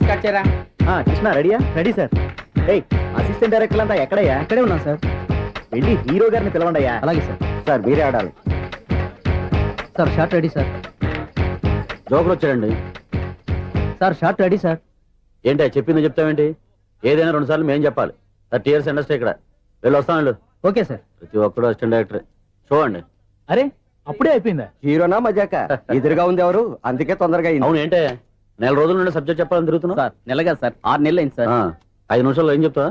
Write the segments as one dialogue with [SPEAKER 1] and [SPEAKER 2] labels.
[SPEAKER 1] Cut చేయరా.
[SPEAKER 2] కృష్ణ రెడీయా? Ready sir. Assistant director అంతా ఎక్కడయ్యా?
[SPEAKER 1] ఇక్కడే ఉన్నాం సార్.
[SPEAKER 2] వెళ్ళి హీరో గారిని పిలవండి.
[SPEAKER 1] అలాగే సార్.
[SPEAKER 2] సార్ మీరే ఆడాలి
[SPEAKER 1] sir. Short ready sir.
[SPEAKER 3] Joker వచ్చాడండి
[SPEAKER 1] సార్. Short ready sir.
[SPEAKER 3] ఏంటి చెప్పింది చెప్తావేంటి? ఏదైనా 2 సార్లు మేం చెప్పాలి. 30 years ఇండస్ట్రీ ఇక్కడ. వెళ్ళి వస్తాను వెళ్ళు.
[SPEAKER 1] Okay sir.
[SPEAKER 3] ప్రతి ఒక్కడు అసిస్టెంట్ డైరెక్టర్. చూడండి.
[SPEAKER 1] అరే అప్పుడే అయిపోయిందా?
[SPEAKER 2] హీరోనా మజాక? ఎదురుగా ఉంది ఎవరు, అందుకే తొందరగా అయింది.
[SPEAKER 3] అవును ఏంటే 4 రోజుల నుండి సబ్జెక్ట్ చెప్పాలని తిరుగుతున్నా
[SPEAKER 1] సార్. నెలగా సార్, 6 నెలలు అయింది సార్.
[SPEAKER 3] 5 నిమిషాల్లో ఏం చెప్తా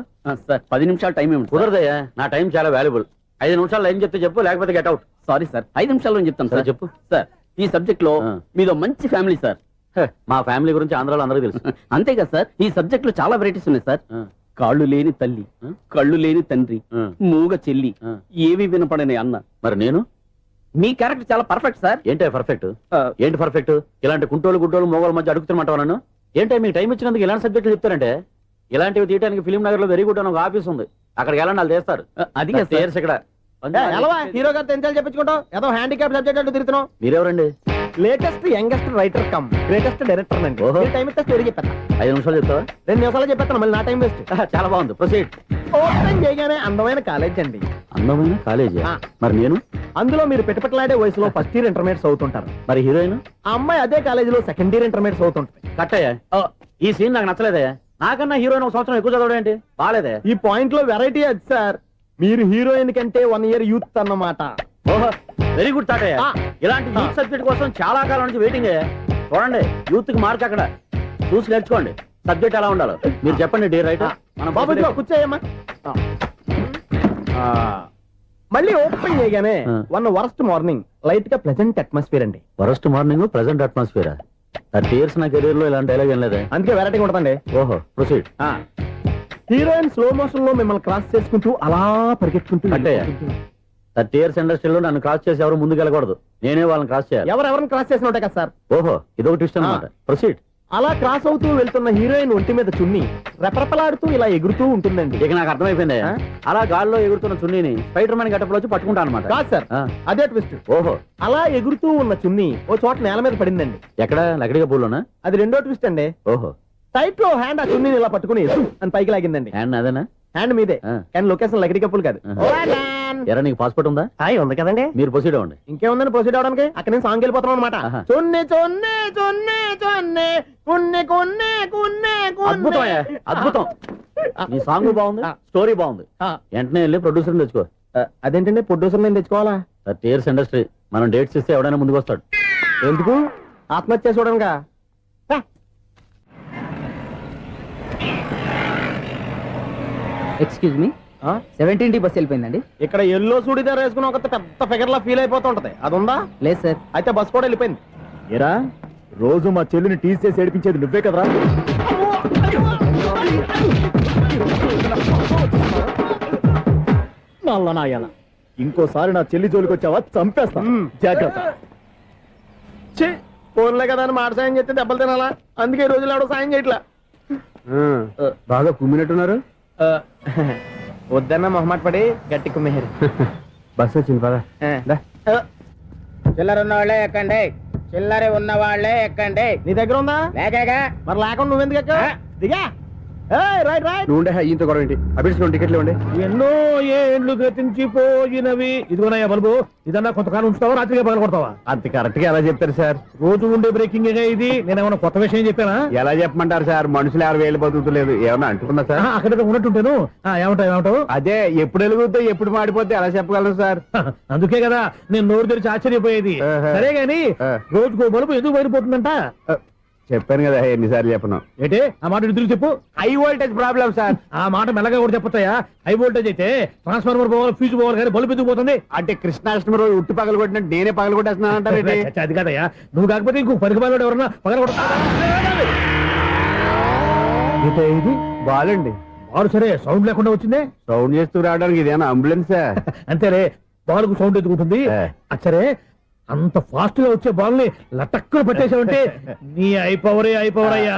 [SPEAKER 1] సార్? 10 నిమిషాలు టైం ఏమి
[SPEAKER 3] కుదరదయ్యా. నా టైం చాలా వాల్యుబుల్. 5 నిమిషాల్లో ఏం చెప్తే చెప్పు, లేకపోతే గెట్ అవుట్.
[SPEAKER 1] సారీ సార్, 5 నిమిషాల్లో చెప్తాను సార్.
[SPEAKER 3] చెప్పు
[SPEAKER 1] సార్. ఈ సబ్జెక్ట్ లో మీదో మంచి ఫ్యామిలీ సార్.
[SPEAKER 3] మా ఫ్యామిలీ గురించి ఆంధ్రాలో అందరికీ తెలుసు.
[SPEAKER 1] అంతేగా సార్, ఈ సబ్జెక్ట్ లో చాలా వెరైటీస్ ఉన్నాయి సార్. కాళ్ళు లేని తల్లి, కళ్ళు లేని తండ్రి, మూగ చెల్లి, ఏవి వినపడని అన్న.
[SPEAKER 3] మరి నేను
[SPEAKER 1] మీ క్యారెక్టర్ చాలా పర్ఫెక్ట్ సార్.
[SPEAKER 3] ఏంటే పర్ఫెక్ట్? ఏంటి పర్ఫెక్ట్? ఇలాంటి కుంటోలు గుడ్డోలు మోగోల మధ్య అడుగుతున్నమాట నన్ను. ఏంటంటే మీకు టైం ఇచ్చినందుకు ఇలాంటి సబ్జెక్టులు చెప్తారంటే, ఇలాంటివి తీయడానికి ఫిలిం నగర్ లో వెరీ గుడ్ అని ఒక ఆఫీస్ ఉంది. అక్కడికి వెళ్ళండి, వాళ్ళు చేస్తారు.
[SPEAKER 1] అది
[SPEAKER 3] ఇక్కడ
[SPEAKER 2] హీరో గారు తెంచాలి చెప్పించుకుంటాం. ఏదో హ్యాండిక్యాప్ సబ్జెక్ట్ అంటూ తిరుగుతున్నాం.
[SPEAKER 3] మీరెవరండి?
[SPEAKER 2] Latest youngest writer cum greatest director అండి. టైం ఇస్తే స్టోరీ చెప్పేస్తా.
[SPEAKER 3] 5 నిమిషాలు చెప్తావా?
[SPEAKER 2] 2 నిమిషాలు చెప్పేస్తాను, మళ్ళీ నా టైం వేస్ట్.
[SPEAKER 3] చాలా బాగుంది, ప్రొసీడ్.
[SPEAKER 2] ఓపెన్ చేయగానే అందమైన కాలేజ్ అండి.
[SPEAKER 3] అందమైన కాలేజీ? మరి నేను
[SPEAKER 2] అందులో మీరు పెట్టుపట్లాడే వయసులో ఫస్ట్ ఇయర్ ఇంటర్మీడియట్స్ అవుతుంటారు.
[SPEAKER 3] మరి హీరోయిన్?
[SPEAKER 2] ఆ అమ్మాయి అదే కాలేజీలో సెకండ్ ఇయర్ ఇంటర్మీడియట్స్ అవుతుంటారు.
[SPEAKER 3] కట్టయ్యా, ఈ సీన్ నాకు నచ్చలేదయ్యా. నాకన్నా హీరోయిన్ 1 సంవత్సరం ఎక్కువ చదవడం ఏంటి? బాగాలేదే.
[SPEAKER 2] ఈ పాయింట్ లో వెరైటీ అది సార్. మీరు హీరోయిన్ కంటే 1 year యూత్ అన్నమాట.
[SPEAKER 3] ఓహో, వెరీ గుడ్ థాట్ అయ్యా. ఇలాంటి యూత్ సబ్జెక్ట్ కోసం చాలా కాలం నుంచి వెయిటింగ్ అయ్యా. చూడండి, యూత్ కి మార్క్ అక్కడ చూసి నేర్చుకోండి. సబ్జెక్ట్ ఎలా ఉండాలో మీరు చెప్పండి. డే రైట్
[SPEAKER 2] బాబు కూర్చోయమ్మా. మళ్ళీ ఓపెన్ చేయగానే వన్ వరస్ట్ మార్నింగ్, లైట్ గా ప్లెజెంట్ అట్మాస్ఫియర్ అండి.
[SPEAKER 3] Worst morning, present atmosphere. 30 years నా కెరీర్ లో ఇలాంటి డైలాగ్ ఏం లేదే.
[SPEAKER 2] అందుకే వెరైటీ ఉంటుందండి.
[SPEAKER 3] ఓహో, ప్రొసీడ్.
[SPEAKER 2] హీరోయిన్ స్లో మోషన్ లో మిమ్మల్ని క్రాస్ చేసుకుంటూ అలా పరిగెత్తుకుంటూ
[SPEAKER 3] 30 years ఇండస్ట్రీలో నన్ను క్రాస్ చేసి ఎవరు ముందుకు వెళ్ళకూడదు. నేనే వాళ్ళని క్రాస్ చేయాలి.
[SPEAKER 2] ఎవరెవరిని క్రాస్ చేసిన ఉంటాయి కదా సార్.
[SPEAKER 3] ఓహో, ఇదొక ట్విస్ట్ అన్నమాట. ప్రొసీడ్.
[SPEAKER 2] అలా క్రాస్ అవుతూ వెళ్తున్న హీరోయిన్ ఒంటి మీద చున్ని రెపరెపలాడుతూ ఇలా ఎగురుతూ ఉంటుందండి.
[SPEAKER 3] ఇక నాకు అర్థమైపోయింది. అలా గాల్లో ఎగురుతున్న చున్నీని స్పైడర్ మ్యాన్ గెటప్ లో వచ్చి పట్టుకుంటా అనమాట.
[SPEAKER 2] కాదు సార్, అదే ట్విస్ట్.
[SPEAKER 3] ఓహో,
[SPEAKER 2] అలా ఎగురుతూ ఉన్న చున్ని ఓ చోట నేల మీద పడిందండి.
[SPEAKER 3] ఎక్కడ? లకడిగా పూలోనా?
[SPEAKER 2] అది రెండో ట్విస్ట్ అండి.
[SPEAKER 3] ఓహో,
[SPEAKER 2] టైట్ లో హ్యాండ్ ఆ చున్నీని ఇలా పట్టుకుని అని పైకి లాగిందండి.
[SPEAKER 3] హ్యాండ్ అదేనా?
[SPEAKER 2] హ్యాండ్ మీదే, కానీ లొకేషన్ లకడి కప్పులు కాదు.
[SPEAKER 3] ఎరా, నీకు పాస్పోర్ట్ ఉందా?
[SPEAKER 2] ఉంది కదండి.
[SPEAKER 3] మీరు ప్రొసీడ్ అవ్వండి.
[SPEAKER 2] ఇంకేముందని ప్రొసీడ్ అవడానికి? అక్కడ నేను సాంగ్ వెళ్ళిపోతున్నాం అనమాట. చొన్నే చొన్నే చొన్నే చొన్నే కున్నే కున్నే కున్నే.
[SPEAKER 3] అద్భుతం, అద్భుతం. నీ సాంగ్ బాగుంది, స్టోరీ బాగుంది. వెంటనే వెళ్ళి ప్రొడ్యూసర్ తెచ్చుకో.
[SPEAKER 2] అదేంటండి ప్రొడ్యూసర్ నేను తెచ్చుకోవాలా?
[SPEAKER 3] 30 years ఇండస్ట్రీ. మనం డేట్స్ ఇస్తే ఎవడైనా ముందుకు వస్తాడు.
[SPEAKER 2] ఎందుకు? ఆత్మహత్య చూడనుగా.
[SPEAKER 1] Excuse me, 17D bus వెళ్ళిపోయిందండి.
[SPEAKER 2] ఇక్కడ ఎల్లో చూడిదార్ వేసుకుని ఒక పెద్ద ఫిగర్ లా ఫీల్ అయిపోతుంటది, అది ఉందా?
[SPEAKER 1] లేదు సార్.
[SPEAKER 2] అయితే బస్ కూడా వెళ్ళిపోయింది. ఏరా, రోజు మా చెల్లిని టీస్ చేసి ఏడిపించేది నువ్వే కదరా? నాయన, ఇంకోసారి నా చెల్లి జోలికి వచ్చావా చంపేస్తా, జాగ్రత్త. ఫోన్లే కదా అని మాట సాయం చేస్తే దెబ్బలు తినాలా? అందుకే ఈ రోజులు ఎవడో సాయం చేయట్లా.
[SPEAKER 3] బాగా కుమ్మినట్టున్నారు.
[SPEAKER 2] వద్దన్న మొహమాట పడి గట్టి కుమ్మేరు.
[SPEAKER 3] బస్ వచ్చింది పద.
[SPEAKER 1] చిల్లర ఉన్న వాళ్ళే ఎక్కండి, చిల్లర ఉన్న వాళ్ళే ఎక్కండి.
[SPEAKER 2] నీ దగ్గర ఉందా?
[SPEAKER 1] లేకగా.
[SPEAKER 2] మరి లేకుండా నువ్వెందుకు ఎక్క? దిగా. Right right.
[SPEAKER 3] నువ్వు ఇంత గొడవ ఏంటి? అభిడిచిన టికెట్లు ఇవ్వండి.
[SPEAKER 4] ఎన్నో ఏండ్లు గతించిపోయినవి. ఇదిగోనయ్యా బల్బు, ఇదన్నా కొంతకాలం ఉంచుతావా, రాత్రిగా పగల కొడతావా?
[SPEAKER 3] అంత కరెక్ట్ గా ఎలా చెప్తారు సార్?
[SPEAKER 4] రోజు ఉండే బ్రేకింగ్ ఇది. నేనేమన్నా కొత్త విషయం చెప్పానా?
[SPEAKER 3] ఎలా చెప్పమంటారు సార్? మనుషులు 6 వేలు బతుకుతలేదు. ఏమన్నా అంటున్నా సార్?
[SPEAKER 4] అక్కడ ఉన్నట్టుంటాను. ఏమంటావు?
[SPEAKER 3] అదే, ఎప్పుడు వెలుగుతో ఎప్పుడు మాడిపోతే ఎలా చెప్పగలరు సార్?
[SPEAKER 4] అందుకే కదా నేను నోరు తెరిచి ఆశ్చర్యపోయేది. సరే గాని రోజుకో బల్బు ఎందుకు బయటపోతుందంట?
[SPEAKER 3] చెప్పాను కదా, ఎన్నిసార్లు చెప్పను.
[SPEAKER 4] ఏంటే ఆ మాట తిరిగి చెప్పు.
[SPEAKER 3] High voltage problem sir.
[SPEAKER 4] ఆ మాట మెల్లగా కూడా చెప్పొస్తాయా? హై వోల్టేజ్ అయితే ట్రాన్స్ఫార్మర్ పోవాలి, ఫ్యూజ్ పోవాలి, కానీ బల్బు ఎందుకు పోతుంది?
[SPEAKER 3] అంటే కృష్ణాష్టమి రోజు ఉట్టి పగలు కొట్టినట్టు నేనే పగలు కొట్టేస్తున్నానంటే
[SPEAKER 4] అది కాదయ్యా, నువ్వు కాకపోతే ఇంకో పనికి బాగా ఎవరన్నా పగల కొడతా.
[SPEAKER 3] ఇది బాలండి.
[SPEAKER 4] బాలు సరే, సౌండ్ లేకుండా వచ్చిందే.
[SPEAKER 3] సౌండ్ చేస్తూ రావడానికి ఇదేనా అంబులెన్స్?
[SPEAKER 4] అంతేలే, బాలుకు సౌండ్ ఎదుగుతుంది. సరే, అంత ఫాస్ట్ గా వచ్చే బాల్ ని లటక్కున పట్టేసావంటే నీ అయిపోవరే అయ్యా.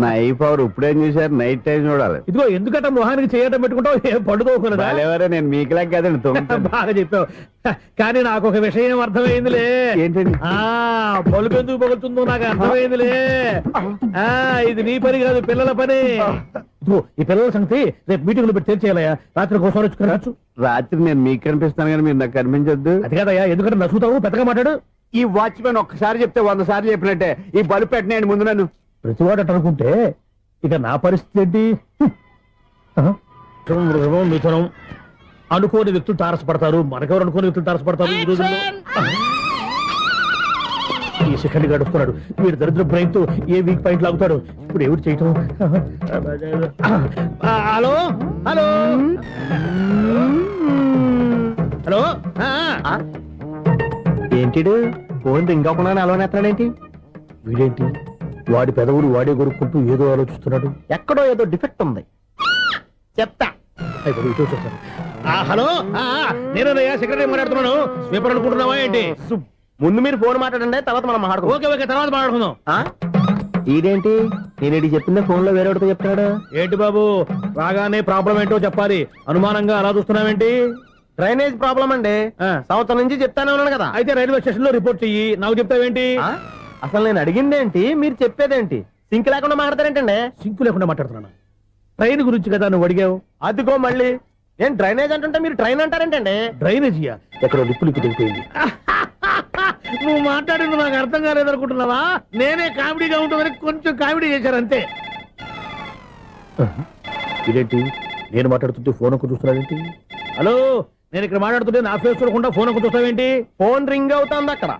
[SPEAKER 2] నైట్ పవర్ ఇప్పుడేం చూసారు, నైట్ టైం చూడాలి.
[SPEAKER 4] ఇదిగో ఎందుకంటే మొహానికి చేయటం పెట్టుకుంటావు, ఏం పడుకోకూడదా?
[SPEAKER 2] ఎవరే నేను మీకులా కదండి
[SPEAKER 4] బాగా చెప్పావు. కానీ నాకు ఒక విషయం అర్థమైందిలే.
[SPEAKER 2] ఏంటండి?
[SPEAKER 4] బలుపు ఎందుకు పగులుతుందో నాకు అర్థమైందిలే. ఇది నీ పని కాదు, పిల్లల పని. ఇదిగో ఈ పిల్లల సంగతి రేపు మీటింగ్ లో పెట్టి తెలిసేయాలయ్యా. రాత్రి కోసం వచ్చుకోవచ్చు.
[SPEAKER 2] రాత్రి నేను మీకు కనిపిస్తాను కానీ మీరు నాకు కనిపించొద్దు.
[SPEAKER 4] అది కాదయ్యా, ఎందుకంటే నసుగుతావు, పెద్దగా మాట్లాడు.
[SPEAKER 2] ఈ వాచ్మెన్ ఒక్కసారి చెప్తే 100 సార్లు చెప్పినట్టే. ఈ బల్బు పెట్టినాయండి ముందు నన్ను.
[SPEAKER 4] ప్రతివాడట అనుకుంటే ఇక నా పరిస్థితి ఏంటి? మృగం మిథునం అనుకోని వ్యక్తులు తారసపడతారు. మనకెవరు అనుకోని వ్యక్తులు తారసపడతారు ఈ రోజుల్లో? ఈ సెకండ్ గడుస్తున్నాడు వీడు దరిద్ర బ్రెయిన్ తో ఏ వీక్ పాయింట్ లాగుతాడు. ఇప్పుడు ఎవరు చేయటం? Hello hello hello.
[SPEAKER 2] ఏంటిడు ఫోన్ రింగ్ అవ్వకుండా అలవనేస్తాడేంటి?
[SPEAKER 4] వీడేంటి వాడి పెదవులు వాడే కొరుక్కుంటూ ఏదో ఆలోచిస్తున్నాడు.
[SPEAKER 2] ఎక్కడో ఏదో డిఫెక్ట్ ఉంది, చెప్తా.
[SPEAKER 4] అయిపోయి ఇటు వచ్చేస్తాను. హలో నేనయ్యా సెక్రటరీ మాట్లాడుతున్నాను. స్వీపర్ అనుకుంటున్నావా ఏంటి?
[SPEAKER 2] ముందు మీరు ఫోన్ మాట్లాడండి, తర్వాత మనం మాట్లాడుకో.
[SPEAKER 4] ఓకే ఓకే, తర్వాత మాట్లాడుకుందాం.
[SPEAKER 2] ఇదేంటి నేను చెప్పిందే ఫోన్ లో వేరేవాడితో చెప్తున్నాడు?
[SPEAKER 4] ఏంటి బాబు రాగానే ప్రాబ్లం ఏంటో చెప్పాలి. అనుమానంగా అలా చూస్తున్నావేంటి?
[SPEAKER 2] డ్రైనేజ్ ప్రాబ్లం అండి. సంవత్సరం నుంచి చెప్తానే ఉన్నాను కదా.
[SPEAKER 4] అయితే రైల్వే స్టేషన్ లో రిపోర్ట్ చెయ్యి, నాకు చెప్తావేంటి?
[SPEAKER 2] అసలు నేను అడిగిందేంటి, మీరు చెప్పేదేంటి? సింక్ లేకుండా మాట్లాడతారేంటండి?
[SPEAKER 4] సింకు లేకుండా మాట్లాడుతున్నాను. ట్రైన్ గురించి కదా నువ్వు అడిగావు.
[SPEAKER 2] అదిగో మళ్ళీ ఏం డ్రైనేజ్ అంటుంటే మీరు ట్రైన్ అంటారేంటండి?
[SPEAKER 4] డ్రైనేజీయా? ఎక్కడో లిప్పులిక్కు దిగిపోయింది. నువ్వు మాట్లాడింది నాకు అర్థం కాలేదనుకుంటున్నావా? నేనే కామెడీగా ఉంటుందని కొంచెం కామెడీ చేశారంతే. ఇదేంటి నేను మాట్లాడుతుంటే ఫోన్ ఒక్క చూస్తున్నావేంటి? హలో నేను ఇక్కడ మాట్లాడుతుంటే నా ఫేస్ చూడకుండా ఫోన్ ఒక్క చూస్తావేంటి?
[SPEAKER 2] ఫోన్ రింగ్ అవుతుంది అక్కడ.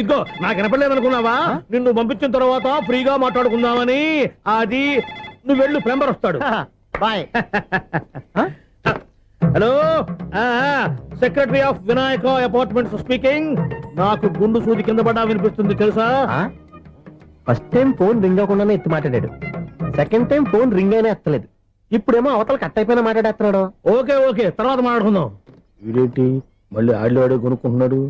[SPEAKER 4] ఇంకో నాకు వినపడలేదు అనుకున్నావా? నిన్ను పంపించిన తర్వాత ఫ్రీగా మాట్లాడుకుందామని. అది నువ్వు వెళ్ళు, ప్లంబర్ వస్తాడు.
[SPEAKER 2] Bye.
[SPEAKER 4] Hello secretary of Vinayaka apartments speaking. నాకు గుండు సూది కింద పడ్డా వినిపిస్తుంది తెలుసా?
[SPEAKER 2] ఫస్ట్ టైం ఫోన్ రింగ్ అవ్వకుండానే ఎత్తి మాట్లాడాడు. సెకండ్ టైం ఫోన్ రింగ్ అయినా ఎత్తలేదు. ఇప్పుడేమో అవతల కట్ అయిపోయినా మాట్లాడేస్తున్నాడు.
[SPEAKER 4] ఓకే ఓకే, తర్వాత మాట్లాడుకుందాం. వీడేంటి మళ్ళీ ఆడివాడే కొనుక్కుంటున్నాడు?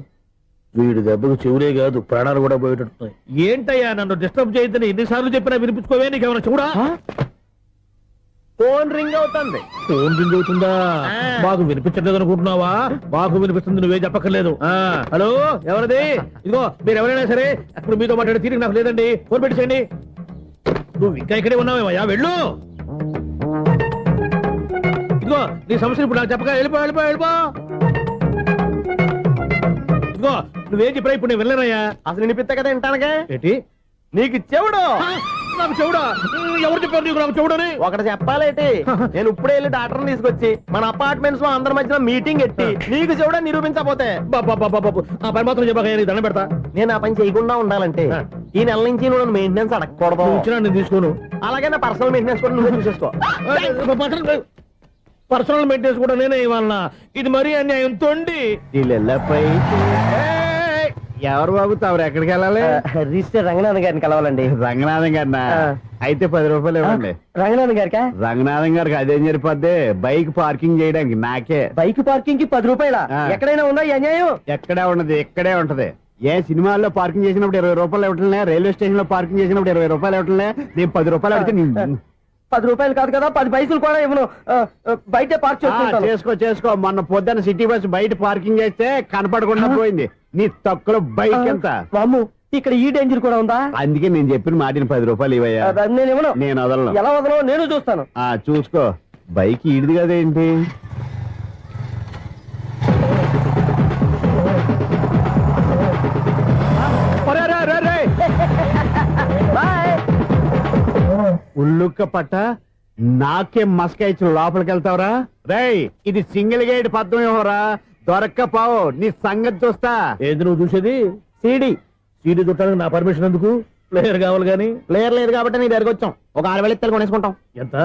[SPEAKER 4] వీడి దెబ్బకు చెవులే కాదు ప్రాణాలు కూడా పోయేటట్టున్నాయి. ఏంటయ్యా నన్ను డిస్టర్బ్ చేయొద్దని ఎన్నిసార్లు చెప్పినా వినిపించుకోవే? నీకేమైనా చూడా?
[SPEAKER 2] ఫోన్ రింగ్ అవుతుంది.
[SPEAKER 4] ఫోన్ రింగ్ అవుతుందా? మాకు వినిపించట్లేదు అనుకుంటున్నావా? మాకు వినిపిస్తుంది, నువ్వే చెప్పక్కర్లేదు. హలో ఎవరిది? ఇదిగో మీరు ఎవరైనా సరే ఇప్పుడు మీతో మాట్లాడే తీరిక నాకు లేదండి. ఫోన్ పెట్టేసేయండి. నువ్వు ఇంకా ఇక్కడే ఉన్నావేమయ్యా, వెళ్ళు. ఇదిగో నీ సమస్య ఇప్పుడు నాకు చెప్పక వెళ్ళిపో వెళ్ళిపో వెళ్ళిపో. ఇదిగో నువ్వేం చెప్పరా ఇప్పుడు నేను వెళ్ళానయ్యా.
[SPEAKER 2] అసలు వినిపిస్తా కదా వింటానగా.
[SPEAKER 4] ఏంటి
[SPEAKER 2] నీకు చెవుడు?
[SPEAKER 4] నాకు చెవుడా? ఎవరు చెప్పారు నీకు నాకు చెవుడని?
[SPEAKER 2] ఒకటి చెప్పాలేటి. నేను ఇప్పుడే వెళ్ళి డాక్టర్ని తీసుకొచ్చి మన అపార్ట్మెంట్స్ లో అందరి మధ్యన మీటింగ్ ఎట్టి నీకు చెవుడని నిరూపించకపోతే
[SPEAKER 4] బాబు ఆ పని మాత్రం చెప్పక నీకు దండం పెడతా.
[SPEAKER 2] నేను ఆ పని చేయకుండా ఉండాలంటే ఈ నెల నుంచి నువ్వు మెయింటెనెన్స్ అడగకూడదు.
[SPEAKER 4] ఇచ్చినా నేను తీసుకోను.
[SPEAKER 2] అలాగే నా పర్సనల్ మెయింటెనెన్స్ కూడా నువ్వే చూసేసుకో.
[SPEAKER 4] పర్సనల్ మెయింటెనెన్స్ కూడా నేనే ఇవ్వాలన్నా? ఇది మరీ అన్యాయం తోండి.
[SPEAKER 2] ఎవరు బాబు తమరు ఎక్కడికి వెళ్ళాలి?
[SPEAKER 1] రిజిస్టర్ రంగనాథన్ గారిని కలవాలండి.
[SPEAKER 2] రంగనాథం గారినా? అయితే 10 రూపాయలు ఇవ్వండి.
[SPEAKER 1] రంగనాథన్ గారికా?
[SPEAKER 2] రంగనాథం గారికి అదేం సరిపోద్ది, బైక్ పార్కింగ్ చేయడానికి. నాకే
[SPEAKER 1] బైక్ పార్కింగ్ కి 10 రూపాయల? ఎక్కడైనా ఉందా ఈ అన్యాయం?
[SPEAKER 2] ఎక్కడే ఉండదు, ఇక్కడే ఉంటది. ఏ సినిమాల్లో పార్కింగ్ చేసినప్పుడు 20 రూపాయలు ఇవ్వట్లే, రైల్వే స్టేషన్ లో పార్కింగ్ చేసినప్పుడు 20 రూపాయలు ఇవ్వట్లే. నేను 10 రూపాయలు అడిగితే
[SPEAKER 1] 10 రూపాయలు కాదు కదా, 10 పైసలు కూడా ఇవ్వను. బయట పార్క్ చేసుకుంటాను.
[SPEAKER 2] చేసుకో. మొన్న పొద్దున్న సిటీ బస్ బయట పార్కింగ్ చేస్తే కనపడకుండా పోయింది. నీ తక్కువ బైక్ ఎంత?
[SPEAKER 1] వామ్ము, ఇక్కడ ఈ డేంజర్ కూడా ఉందా?
[SPEAKER 2] అందుకే నేను చెప్పిన మాటిని 10 రూపాయలు ఇవ్వయ్యా.
[SPEAKER 1] నేను ఇవ్వను.
[SPEAKER 2] నేను వదలను.
[SPEAKER 1] ఎలా వదలో నేను చూస్తాను.
[SPEAKER 2] చూసుకో. బైక్ ఈడిది కదేంటి? ఉల్లుక్క పట్ట నాకే మస్క ఇచ్చిన లోపలికి వెళ్తావరా? రేయ్ ఇది సింగిల్ గేట్ పద్మం ఇవ్వరా, దొరక్కపోవు నీ సంగతి చూస్తా.
[SPEAKER 4] ఏది నువ్వు చూసేది?
[SPEAKER 2] సీడీ
[SPEAKER 4] చుట్టానికి నా పర్మిషన్ ఎందుకు? ప్లేయర్ కావాలి గానీ.
[SPEAKER 2] ప్లేయర్ లేదు కాబట్టి నీ దగ్గరకు వచ్చాం. ఒక 6,000 ఇత్తలు కొనేసుకుంటాం.
[SPEAKER 4] ఎంత?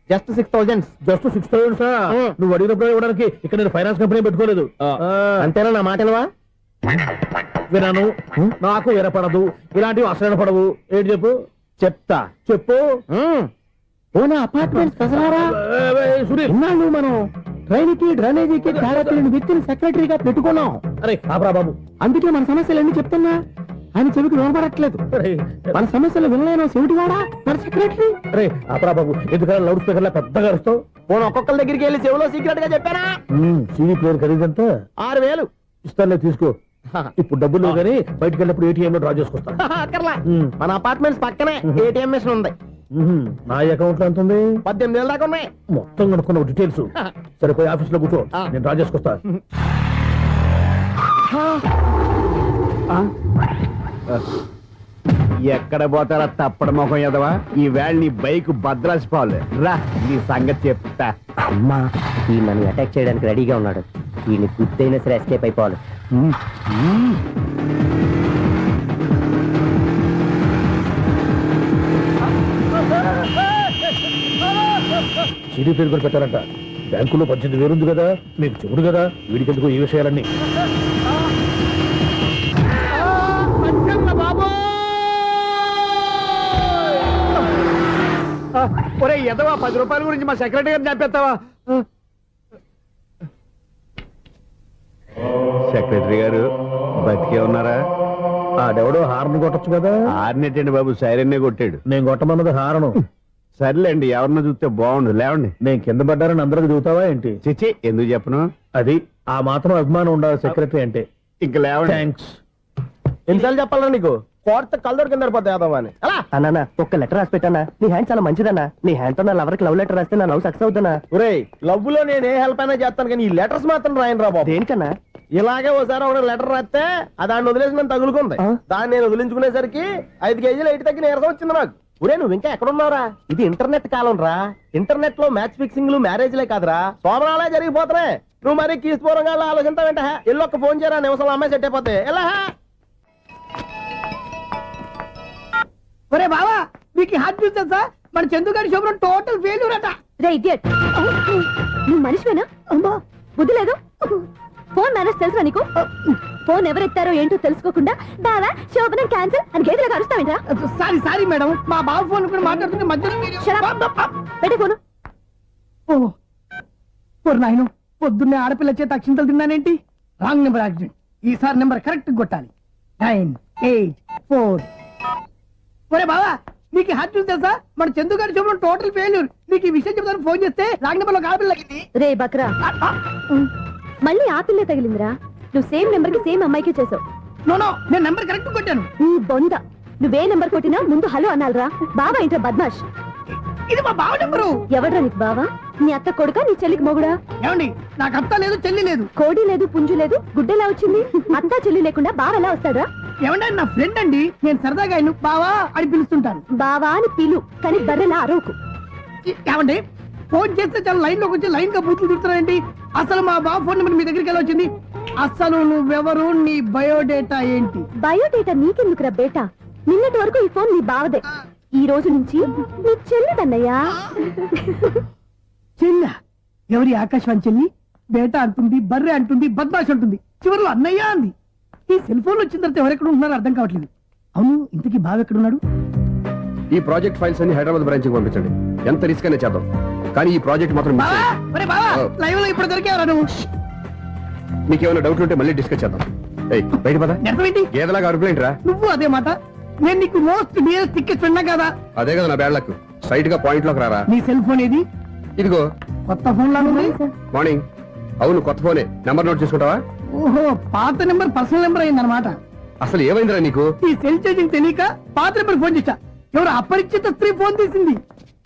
[SPEAKER 2] జస్ట్ 6,000.
[SPEAKER 4] జస్ట్ 6,000? నువ్వు అడిగినప్పుడు ఇవ్వడానికి ఇక్కడ నేను ఫైనాన్స్ కంపెనీ పెట్టుకోలేదు.
[SPEAKER 2] అంతేనా? నా మాట వినవా?
[SPEAKER 4] వినాను. నాకు వినపడదు. ఇలాంటివి అసలు వినపడవు. ఏంటి చెప్పు?
[SPEAKER 2] చెప్తా.
[SPEAKER 4] చెప్పు.
[SPEAKER 2] అపార్ట్మెంట్స్
[SPEAKER 4] సునీల్
[SPEAKER 2] మనం ట్రైన్ కి డ్రైనేజీకి తేడా తెలియని వ్యక్తిని సెక్రటరీగా పెట్టుకున్నాం.
[SPEAKER 4] అరే ఆపరా బాబు.
[SPEAKER 2] అందుకే మన సమస్యలన్నీ చెప్తున్నా ఆయన చెవికి వినపడట్లేదు.
[SPEAKER 4] అరే
[SPEAKER 2] మన సమస్యలు వినలేను చెవిటివాడా మన సెక్రటరీ.
[SPEAKER 4] అరే ఆపరా బాబు, ఎందుకన్నా లౌడ్ స్పీకర్ లా పెద్దగా అరుస్తావు?
[SPEAKER 2] పోను ఒక్కొక్కరి దగ్గరికి వెళ్ళి చెవిలో సీక్రెట్ గా చెప్పానా?
[SPEAKER 4] CD player ఖరీదంతా
[SPEAKER 2] 6,000.
[SPEAKER 4] ఇస్తానులే, తీసుకో. ఇప్పుడు డబ్బులు లేవు కానీ బయటకు వెళ్ళినప్పుడు ఏటీఎం లో డ్రా చేసుకొస్తా.
[SPEAKER 2] అక్కర్లా, మన అపార్ట్మెంట్స్ పక్కనే ఏటీఎం మిషన్ ఉంది.
[SPEAKER 4] నా అకౌంట్ లో ఎంత ఉంది?
[SPEAKER 2] 18,000 దాకా ఉన్నాయి.
[SPEAKER 4] మొత్తం కనుక్కున్న డీటెయిల్స్. సరే పోయి ఆఫీస్ లో కూర్చో, నేను డ్రా చేసుకొస్తా.
[SPEAKER 2] ఎక్కడ పోతారా తప్పడ మొఖం ఎదవా? ఈ వేళ నీ బైక్ భద్రాసిపోవాలి. రా నీ సంగతి చెప్తా.
[SPEAKER 5] అమ్మా ఈ నన్ను అటాక్ చేయడానికి రెడీగా ఉన్నాడు. ఈయన గుద్దైనా సరే ఎస్కేప్ అయిపోవాలి.
[SPEAKER 4] సీడీ ప్లేయర్ కూడా పెట్టారంట. బ్యాంకులో 18,000 ఉంది కదా, మీకు చెవుడు కదా, వీడికెందుకు ఈ విషయాలన్నీ?
[SPEAKER 2] ఒరే ఎదవా, 10 రూపాయల గురించి మా సెక్రటరీ గారిని చంపేస్తావా? సెక్రటరీ గారు బతికే ఉన్నారా?
[SPEAKER 4] ఆడెవడో హార్న్ కొట్టచ్చు కదా.
[SPEAKER 2] ఆరినట్టండి బాబు, సైరన్నే కొట్టాడు.
[SPEAKER 4] నేను కొట్టమన్నది హారను.
[SPEAKER 2] సర్లేండి, ఎవరన్నా చూస్తే బాగుండు. లేవండి.
[SPEAKER 4] నేను కింద పడ్డారని అందరికి చూతావా ఏంటి?
[SPEAKER 2] చిచ్చి, ఎందుకు చెప్పను?
[SPEAKER 4] అది ఆ మాత్రం అభిమానం ఉండాలి సెక్రటరీ అంటే.
[SPEAKER 2] ఇంక లేవండి.
[SPEAKER 4] థ్యాంక్స్.
[SPEAKER 2] ఎన్నిసార్లు చెప్పాలా నీకు? కోర్త కల్దోడు కింద పోతే అని.
[SPEAKER 5] అన్నా ఒక్క లెటర్ రాసి పెట్టానా? నీ హ్యాండ్ చాలా మంచిదన్నా. నీ హ్యాండ్ తో నా లవర్కి లవ్ లెటర్ రాస్తే నా లవ్ సక్సెస్ అవుతానా?
[SPEAKER 2] ఒరే, లవ్ లో నేను ఏ హెల్ప్ అయినా చేస్తాను కానీ ఈ లెటర్స్ మాత్రం రాయను రా బాబు.
[SPEAKER 5] దేనికన్నా?
[SPEAKER 2] ఇలాగే ఓసారి ఒక లెటర్ రాస్తే దాన్ని వదిలేసి నన్ను తగులుకుంది. దాన్ని నేను వదిలించుకునేసరికి 5 కేజీలు ఎయిట్ తగ్గి నీరసం వచ్చింది నాకు. ఒరే నువ్వు ఇంకా ఎక్కడున్నావురా? ఇది ఇంటర్నెట్ కాలం రా. ఇంటర్నెట్ లో మ్యాచ్ ఫిక్సింగ్లు మ్యారేజ్లే కాదురా, సోమనాలే జరిగిపోతున్నాయి. నువ్వు మరి కీస్పూరంగా ఆలోచించావంటే ఎల్లొక్క ఫోన్ చేయరా, నిమిషంలో అమ్మాయి సెట్ అయిపోతే ఎలా?
[SPEAKER 6] ఒరే బావా, మీకు హార్ట్ చూస్తా సార్, మన చందుగారి శుభ్రం టోటల్ ఫెయిల్యూర్ అట.
[SPEAKER 7] రే ఇడియట్, నువ్వు మనిషివేనా? అమ్మా బుద్ధి లేదు. ఫోన్ మేనేజ్ తెలుసా నీకు? ఫోన్ ఎవరెత్తారో ఏంటో తెలుసుకోకుండా బావా శోభనం క్యాన్సిల్ అని గేదెలకు అరుస్తావేంట్రా?
[SPEAKER 6] సారీ మేడం, మా బావ ఫోన్ కూడా మాట్లాడుతుంటే మధ్యలో
[SPEAKER 7] పెట్టే ఫోను.
[SPEAKER 6] నాయను పొద్దున్నే ఆడపిల్ల చేత అక్షింతలు తిన్నానేంటి? Wrong number accident. ఈసారి నెంబర్ కరెక్ట్ కొట్టాలి. 984. ఒరే బావా, నీకు హార్ట్ చూస్తే సార్, మన చందుగారి శుభ్రం టోటల్ ఫెయిల్యూర్. నీకు ఈ విషయం చెప్తాను ఫోన్ చేస్తే రాంగ్ నెంబర్ లో ఆడపిల్ల తగ్గింది.
[SPEAKER 7] రే బక్రా, మళ్ళీ ఆ పిల్లే తగిలిందిరా. నువ్వు సేమ్ నెంబర్ కి సేమ్ అమ్మాయికే చేసావు.
[SPEAKER 6] నో నేను నెంబర్ కరెక్ట్ కొట్టాను.
[SPEAKER 7] నీ బొంద, నువ్వే నెంబర్ కొట్టినా ముందు హలో అనాలరా. బావా ఏంట్రా బద్మాష్?
[SPEAKER 6] ఇది మా బావ నెంబరు.
[SPEAKER 7] ఎవడ్రా నీకు బావా? నీ అత్త కొడుకా, నీ చెల్లికి మొగుడా?
[SPEAKER 6] ఏమండి, నాకు అత్త లేదు చెల్లి లేదు.
[SPEAKER 7] కోడి లేదు పుంజు లేదు, గుడ్డెలా వచ్చింది? అత్త చెల్లి లేకుండా బావ ఎలా వస్తాడా?
[SPEAKER 6] ఏమంటే నా ఫ్రెండ్ అండి, నేను సరదాగా ఆయన బావా అని పిలుస్తుంటాను.
[SPEAKER 7] బావా అని పిలు, కానీ బర్రెలా అరవకు.
[SPEAKER 6] ఏమండి, ఫోన్ చేస్తే చాలా లైన్ లోకి వచ్చి లైన్ గా బూతులు తిడుతున్నాయండి. అసలు మా బావ ఫోన్ నెంబర్ మీ దగ్గరికి ఎలా వచ్చింది? అసలు నువ్వెవరు, నీ బయోడేటా ఏంటి?
[SPEAKER 7] బయోడేటా నీకెందుకురా బేటా? నిన్నటి వరకు ఈ ఫోన్ నీ బావదే, ఈ రోజు నుంచి నీ చెల్లిదన్నయ్యా.
[SPEAKER 6] చెల్ల ఎవరి? ఆకాశవాణి చెల్లి. బేటా అంటుంది, బర్రె అంటుంది, బద్మాష్ అంటుంది, చివరిలో అన్నయ్య అంది. ఈ సెల్ ఫోన్ వచ్చిన తర్వాత ఎవరెక్కడ ఉంటున్నారో అర్థం కావట్లేదు. అవును, ఇంతకీ బావ ఎక్కడున్నాడు?
[SPEAKER 8] ఈ ప్రాజెక్ట్ ఫైల్స్ అన్ని హైదరాబాద్ బ్రాంచ్ కి పంపించండి. ఎంత రిస్క్ అనే చేద్దాం, కానీ ఈ ప్రాజెక్ట్ మాత్రం miss
[SPEAKER 6] బావా,
[SPEAKER 8] చేయొద్దు.
[SPEAKER 6] ఒరే బావా, లైవ్ లో ఇప్పుడు దొరికేవరా నువ్వు?
[SPEAKER 8] మీకు ఏమైనా డౌట్ ఉంటే మళ్ళీ డిస్కస్ చేద్దాం. ఏయ్, బయట పద.
[SPEAKER 6] నెరవేంటి?
[SPEAKER 8] గేదలాగా అరుపులేంట్రా?
[SPEAKER 6] నువ్వు అదే మాట. నేను నీకు మోస్ట్ డియరెస్ట్ టికెట్ విన్నా కదా.
[SPEAKER 8] అదే కదా నా బ్యాడ్ లక్. స్ట్రైట్ గా పాయింట్ లోకి రారా.
[SPEAKER 6] నీ సెల్ ఫోన్ ఏది?
[SPEAKER 8] ఇదిగో
[SPEAKER 6] కొత్త ఫోన్ లాగా ఉంది.
[SPEAKER 8] మార్నింగ్. అవును, కొత్త ఫోనే. నెంబర్ నోట్ చేసుకుంటావా?
[SPEAKER 6] ఓహో, పాత నెంబర్ పర్సనల్ నెంబర్ అయిందన్నమాట.
[SPEAKER 8] అసలు ఏమైందిరా నీకు?
[SPEAKER 6] ఈ సెల్ చేసింగ్ తెలియక పాత నెంబర్ ఫోన్ చేశా. ఎవరు అపరిచిత స్త్రీ ఫోన్ తీసింది.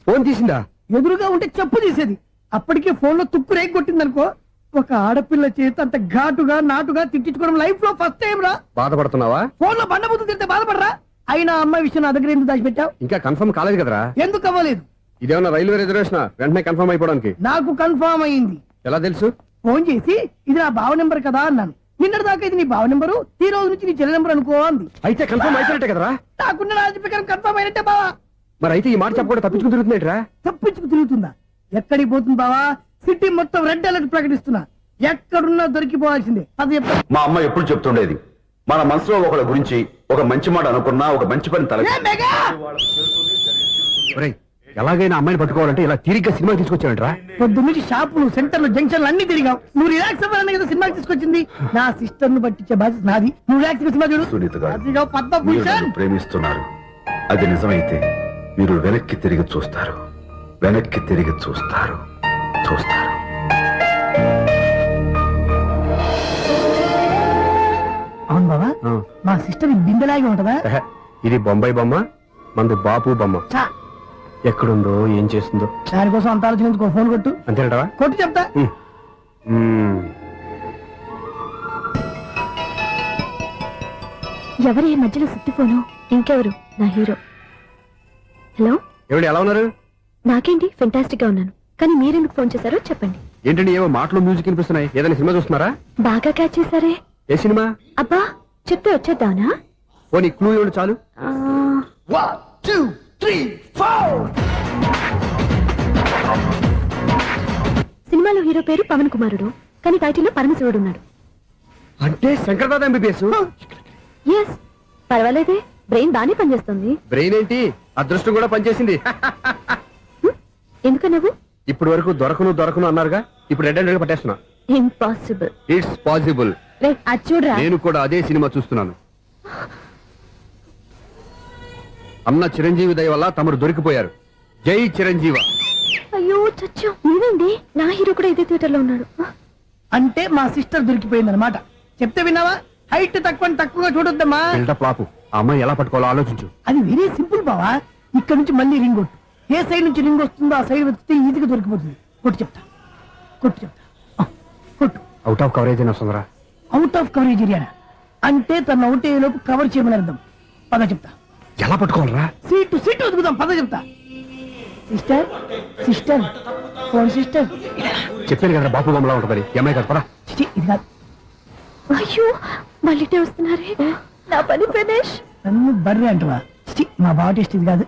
[SPEAKER 8] ఫోన్ తీసిందా?
[SPEAKER 6] ఎదురుగా ఉంటే చెప్పు తీసేది. అప్పటికే ఫోన్ లో తుక్కు రేగి కొట్టిందనుకో. ఒక ఆడపిల్ల చేత అంత ఘాటుగా నాటుగా తిట్టించుకోవడం లైఫ్ లో ఫస్ట్ టైం రా.
[SPEAKER 8] బాధపడుతున్నావా?
[SPEAKER 6] ఫోన్ లో బండబుద్ధి తింటే బాధపడరా? అయినా అమ్మాయి విషయం నా దగ్గర ఎందుకు దాచిపెట్టావు?
[SPEAKER 8] ఇంకా కన్ఫర్మ్ కాలేదు కదరా.
[SPEAKER 6] ఎందుకు అవ్వలేదు?
[SPEAKER 8] ఇదేమన్నా రైల్వే రిజర్వేషన్? వెంటనే కన్ఫర్మ్ అయిపోవడానికి.
[SPEAKER 6] నాకు కన్ఫర్మ్ అయింది.
[SPEAKER 8] ఎలా తెలుసు?
[SPEAKER 6] ఫోన్ చేసి ఇది నా బావ నెంబర్ కదా అన్నాను. నిన్నటి దాకా ఇది నీ బావ నెంబరు, ఈ రోజు నుంచి నీ చెల్లి నెంబర్ అనుకో అంది.
[SPEAKER 8] అయితే కన్ఫర్మ్ అయిపోయినట్టే కదరా.
[SPEAKER 6] నాకున్న రాజు ప్రకారం కన్ఫర్మ్ అయినట్టే బావా.
[SPEAKER 8] మరి అయితే ఈ మాట చెప్పకుండా తప్పించుకుని తిరుగుతున్నట్రా?
[SPEAKER 6] తప్పించుకు తిరుగుతుందా? ఎక్కడికి పోతుంది బావా? సిటీ మొత్తం రెడ్ అలర్ట్ ప్రకటిస్తున్నా. ఎక్కడున్నా దొరికిపోవాల్సిందే. అది చెప్ప
[SPEAKER 9] మా అమ్మ ఎప్పుడు చెప్తుండేది, మన మనసులో ఒకళ్ళ గురించి ఒక మంచి మాట అనుకున్నా ఒక మంచి పని తల
[SPEAKER 8] ఒరేయ్, ఎలాగైనా అమ్మాయిని పట్టుకోవాలంటే ఇలా తిరిగ్గా సినిమా తీసుకొచ్చాడంట్రా.
[SPEAKER 6] పొద్దు నుంచి షాపులు సెంటర్లు జంక్షన్లు అన్ని తిరిగావు. నువ్వు రిలాక్స్ అవ్వాలని కదా సినిమాకి తీసుకొచ్చింది. నా సిస్టర్ ను పట్టించే బాధ్యత నాది. నువ్వు రిలాక్స్ సినిమా చూడు.
[SPEAKER 9] సునీత గారు,
[SPEAKER 6] అదిగో
[SPEAKER 9] మీరు
[SPEAKER 6] పద్మభూషణ్.
[SPEAKER 9] నన్ను ప్రేమిస్తున్నారు. అది నిజమైతే మీరు వెనక్కి తిరిగి చూస్తారు. వెనక్కి తిరిగి చూస్తారు. చూస్తారు.
[SPEAKER 6] అవును బాబా, మా సిస్టర్ బిందెలాగే ఉంటదా?
[SPEAKER 8] ఎహె, ఇది బొంబాయి బొమ్మ, మంది బాపు బొమ్మ.
[SPEAKER 6] చా,
[SPEAKER 8] ఎక్కడుందో ఏం చేస్తుందో
[SPEAKER 6] దానికోసం అంత ఆలోచించుకో. ఫోన్ కొట్టు.
[SPEAKER 8] అంతేనటవా?
[SPEAKER 6] కొట్టు చెప్తా.
[SPEAKER 7] ఎవరి ఈ మధ్యలో సుత్తిపోను? ఇంకెవరు? నా హీరో. హలో,
[SPEAKER 8] ఏమిటి ఎలా ఉన్నారు?
[SPEAKER 7] నాకేంటి ఫెంటాస్టిక్ గా ఉన్నాను. కానీ మీరెందుకు ఫోన్ చేశారో చెప్పండి.
[SPEAKER 8] ఏంటండి ఏవో మాటలు మ్యూజిక్ వినిపిస్తున్నాయి. ఏదైనా సినిమా చూస్తున్నారా?
[SPEAKER 7] బాగా క్యాచ్ చేశారే.
[SPEAKER 8] ఏ సినిమా?
[SPEAKER 7] అబ్బా, చెప్తే వచ్చేద్దానా?
[SPEAKER 8] ఓ నీ క్లూ ఇవ్వండి చాలు.
[SPEAKER 7] ఆ,
[SPEAKER 6] 1 2 3 4.
[SPEAKER 7] సినిమాలో హీరో పేరు పవన్ కుమారుడు, కానీ టైటిల్లో పరమశివుడు ఉన్నాడు.
[SPEAKER 8] అంటే శంకర్దాద ఎంబీబీఎస్.
[SPEAKER 7] ఎస్, పర్వాలేదే, బ్రెయిన్ బానే పనిచేస్తుంది.
[SPEAKER 8] బ్రెయిన్ ఏంటి, అదృష్టం కూడా పనిచేసింది.
[SPEAKER 7] ఎందుకన్నావు?
[SPEAKER 8] ఇప్పటి వరకు దొరకను అన్నారుగా, ఇప్పుడు రెడ్ అండ్ పట్టేస్తున్నా.
[SPEAKER 7] ఇంపాసిబుల్.
[SPEAKER 8] It's possible.
[SPEAKER 7] రే, అది చూడరా.
[SPEAKER 8] నేను కూడా అదే సినిమా చూస్తున్నాను. అన్న చిరంజీవి దయ వల్ల తమరు దొరికిపోయారు. జై చిరంజీవ.
[SPEAKER 7] అయ్యో చచ్చా, నేనండి. నా హీరో కూడా ఇదే థియేటర్ లో ఉన్నాడు.
[SPEAKER 6] అంటే మా సిస్టర్ దొరికిపోయింది అనమాట. చెప్తే విన్నావా? హైట్ తక్కువగా చూడొద్దమ్మా.
[SPEAKER 8] బిల్డప్ లాపు. ఆ అమ్మాయి ఎలా పట్టుకోవాలో ఆలోచించు.
[SPEAKER 6] అది వెరీ సింపుల్ బావా. ఇక్కడ నుంచి మళ్ళీ రింగ్ కొట్టు. ఏ సైడ్ నుంచి రింగ్ వస్తుందో ఆ సైడ్ వెతికితే ఈజీగా దొరికిపోతుంది. కొట్టు చెప్తా. ఆ, కొట్టు.
[SPEAKER 8] అవుట్ ఆఫ్ కవరేజ్ అయినా సుందరా.
[SPEAKER 6] అవుట్ ఆఫ్ కవరేజ్ ఏరియా అంటే తన అవుట్ అయ్యే లోపు కవర్ చేయమని అర్థం. పద చెప్తా.
[SPEAKER 8] ఎలా పట్టుకోవాలరా?
[SPEAKER 6] సీటు వెతుకుదాం. పద చెప్తా. Sister phone sister.
[SPEAKER 8] చెప్పాను కదా బాపు బొమ్మలా ఉంటుందని. ఈ అమ్మాయి కదా పరా.
[SPEAKER 6] చిచి, ఇది కాదు.
[SPEAKER 7] అయ్యో, మళ్ళీ వస్తున్నారే. నా పని ప్రదేశ్.
[SPEAKER 6] నన్ను బర్రె అంటవా? చిచి, మా బావ టెస్ట్ ఇది కాదు.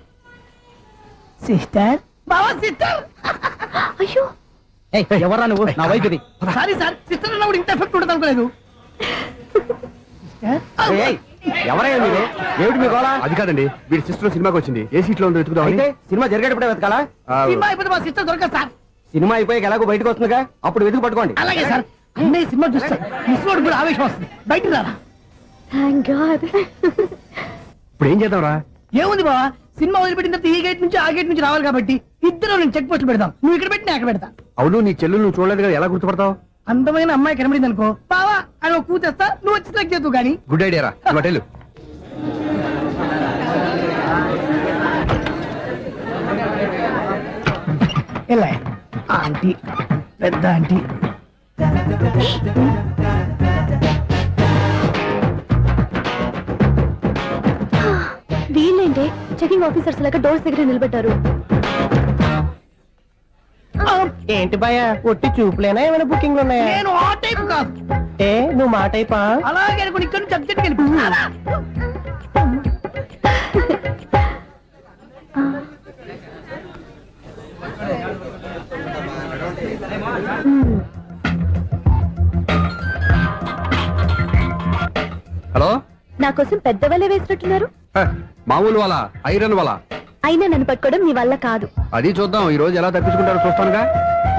[SPEAKER 6] సిస్టర్, బావా సిస్టర్.
[SPEAKER 7] అయ్యో,
[SPEAKER 1] ఎవరా నువ్వు? నా వైపు ఇది.
[SPEAKER 6] సారీ సార్, సిస్టర్ అన్నప్పుడు ఇంత ఎఫెక్ట్ ఉండదు అనుకోలేదు.
[SPEAKER 1] ఎవరయ్యా మీరు? ఏమిటి మీ గోళ?
[SPEAKER 8] అది కాదండి, వీడి సిస్టర్ సినిమాకి వచ్చింది. ఏ సీట్ లో ఉందో వెతుకుదామని.
[SPEAKER 1] అయితే సినిమా జరిగేటప్పుడే వెతకాలా?
[SPEAKER 6] సినిమా అయిపోతే మా సిస్టర్ దొరకదు సార్.
[SPEAKER 1] సినిమా అయిపోయాక ఎలాగో బయటకు వస్తుందిగా, అప్పుడు వెతుకు పట్టుకోండి.
[SPEAKER 6] అలాగే సార్. అన్నయ్య సినిమా చూస్తారు. మిస్ వాడు కూడా ఆవేశం వస్తుంది. బయటికి రారా.
[SPEAKER 7] Thank God.
[SPEAKER 8] ఇప్పుడు ఏం చేద్దాంరా?
[SPEAKER 6] ఏముంది బావా, సినిమా వదిలిపెట్టిన తర్వాత ఈ గేట్ నుంచి ఆ గేట్ నుంచి రావాలి కాబట్టి ఇద్దరు నేను చెక్ పోస్టులు పెడతాం. నువ్వు ఇక్కడ పెట్టి నేను అక్కడ పెడతా.
[SPEAKER 8] అవును, నీ చెల్లెలు నువ్వు చూడలేదు కదా, ఎలా గుర్తుపడతావు?
[SPEAKER 6] అందమైన అమ్మాయి కనబడింది అనుకో, బావా అని ఒక కూతేస్తా. నువ్వు వచ్చి సెలెక్ట్ చేద్దు కానీ.
[SPEAKER 8] గుడ్ ఐడియా రా. హోటల్
[SPEAKER 6] ఎలా ఆంటీ, పెద్ద ఆంటీ.
[SPEAKER 7] వీళ్ళేంటి చెకింగ్ ఆఫీసర్స్ లాగా డోర్స్ దగ్గర నిలబెట్టారు.
[SPEAKER 5] ఏంటి భయ ఒట్టి చూపులేనా ఏమైనా బుకింగ్ ఉన్నాయా?
[SPEAKER 6] నేను ఆ టైప్ కాదు.
[SPEAKER 5] ఏ నువ్వు మా టైపా?
[SPEAKER 6] అలాగే అనుకుని ఇక్కడ నుంచి అర్జెంట్కి వెళ్ళిపోతున్నా.
[SPEAKER 8] హలో.
[SPEAKER 7] నా కోసం పెద్ద వలే వేసినట్టున్నారు.
[SPEAKER 8] మామూలు వాళ్ళ ఐరన్ వాళ్ళ.
[SPEAKER 7] అయినా నన్ను పట్టుకోవడం మీ వల్ల కాదు.
[SPEAKER 8] అది చూద్దాం ఈ రోజు ఎలా తప్పించుకుంటారో చూస్తానుగా.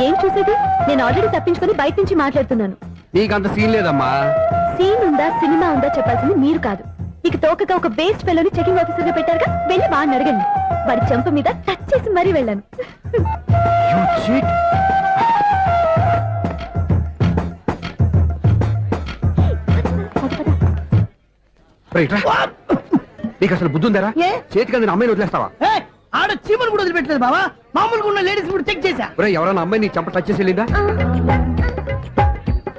[SPEAKER 7] ఏం చూసేది? నేను ఆల్రెడీ తప్పించుకొని బయట నుంచి మాట్లాడుతున్నాను.
[SPEAKER 8] నీకంత సీన్ లేదమ్మా.
[SPEAKER 7] సీన్ ఉందా సినిమా ఉందా చెప్పాల్సింది మీరు కాదు. మీకు తోకగా ఒక బేస్ట్ ఫెలోని చెకింగ్ ఆఫీసర్ గా పెట్టారుగా, వెళ్ళి వాడిని అడగండి. వాడి చెంప మీద టచ్ చేసి మరీ వెళ్ళాను.
[SPEAKER 8] You cheat. రైట్ రా. నీకు అసలు బుద్ధి ఉందారా?
[SPEAKER 6] ఏ?
[SPEAKER 8] చేతికి అందిన అమ్మాయిని వదిలేస్తావా?
[SPEAKER 6] ఏయ్, ఆడ చీమలు కూడా వదిలిపెట్టలేదు బావా. మామూలుగా ఉన్న లేడీస్ కూడా చెక్ చేశా.
[SPEAKER 8] ఒరేయ్, ఎవరైనా అమ్మాయి నీ చెంప టచ్ చేసి వెళ్ళిందా?